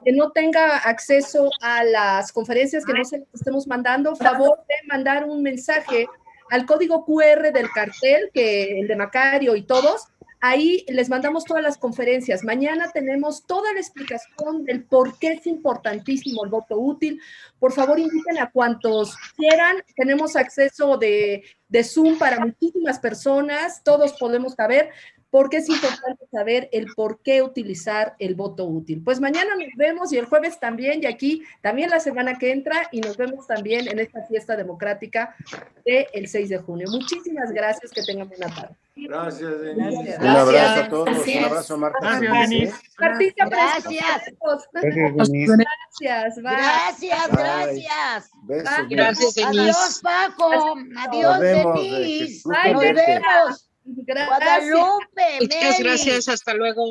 que no tenga acceso a las conferencias que no se les estemos mandando, favor de mandar un mensaje al código QR del cartel, que el de Macario y todos. Ahí les mandamos todas las conferencias. Mañana tenemos toda la explicación del por qué es importantísimo el voto útil. Por favor, inviten a cuantos quieran. Tenemos acceso de Zoom para muchísimas personas. Todos podemos saber por qué es importante saber el por qué utilizar el voto útil. Pues mañana nos vemos y el jueves también, y aquí también la semana que entra, y nos vemos también en esta fiesta democrática del 6 de junio. Muchísimas gracias, que tengan buena tarde. Gracias, Denise. Gracias. Un abrazo a todos. Un abrazo a Marta. Gracias, Denise. Martita, Gracias. Gracias. Bye. Gracias. Besos. Gracias, Denise. Adiós, Paco. Adiós, Nos vemos, Denise. Bye, Nos verte. vemos. Gracias. Guadalupe. Muchas gracias. Hasta luego.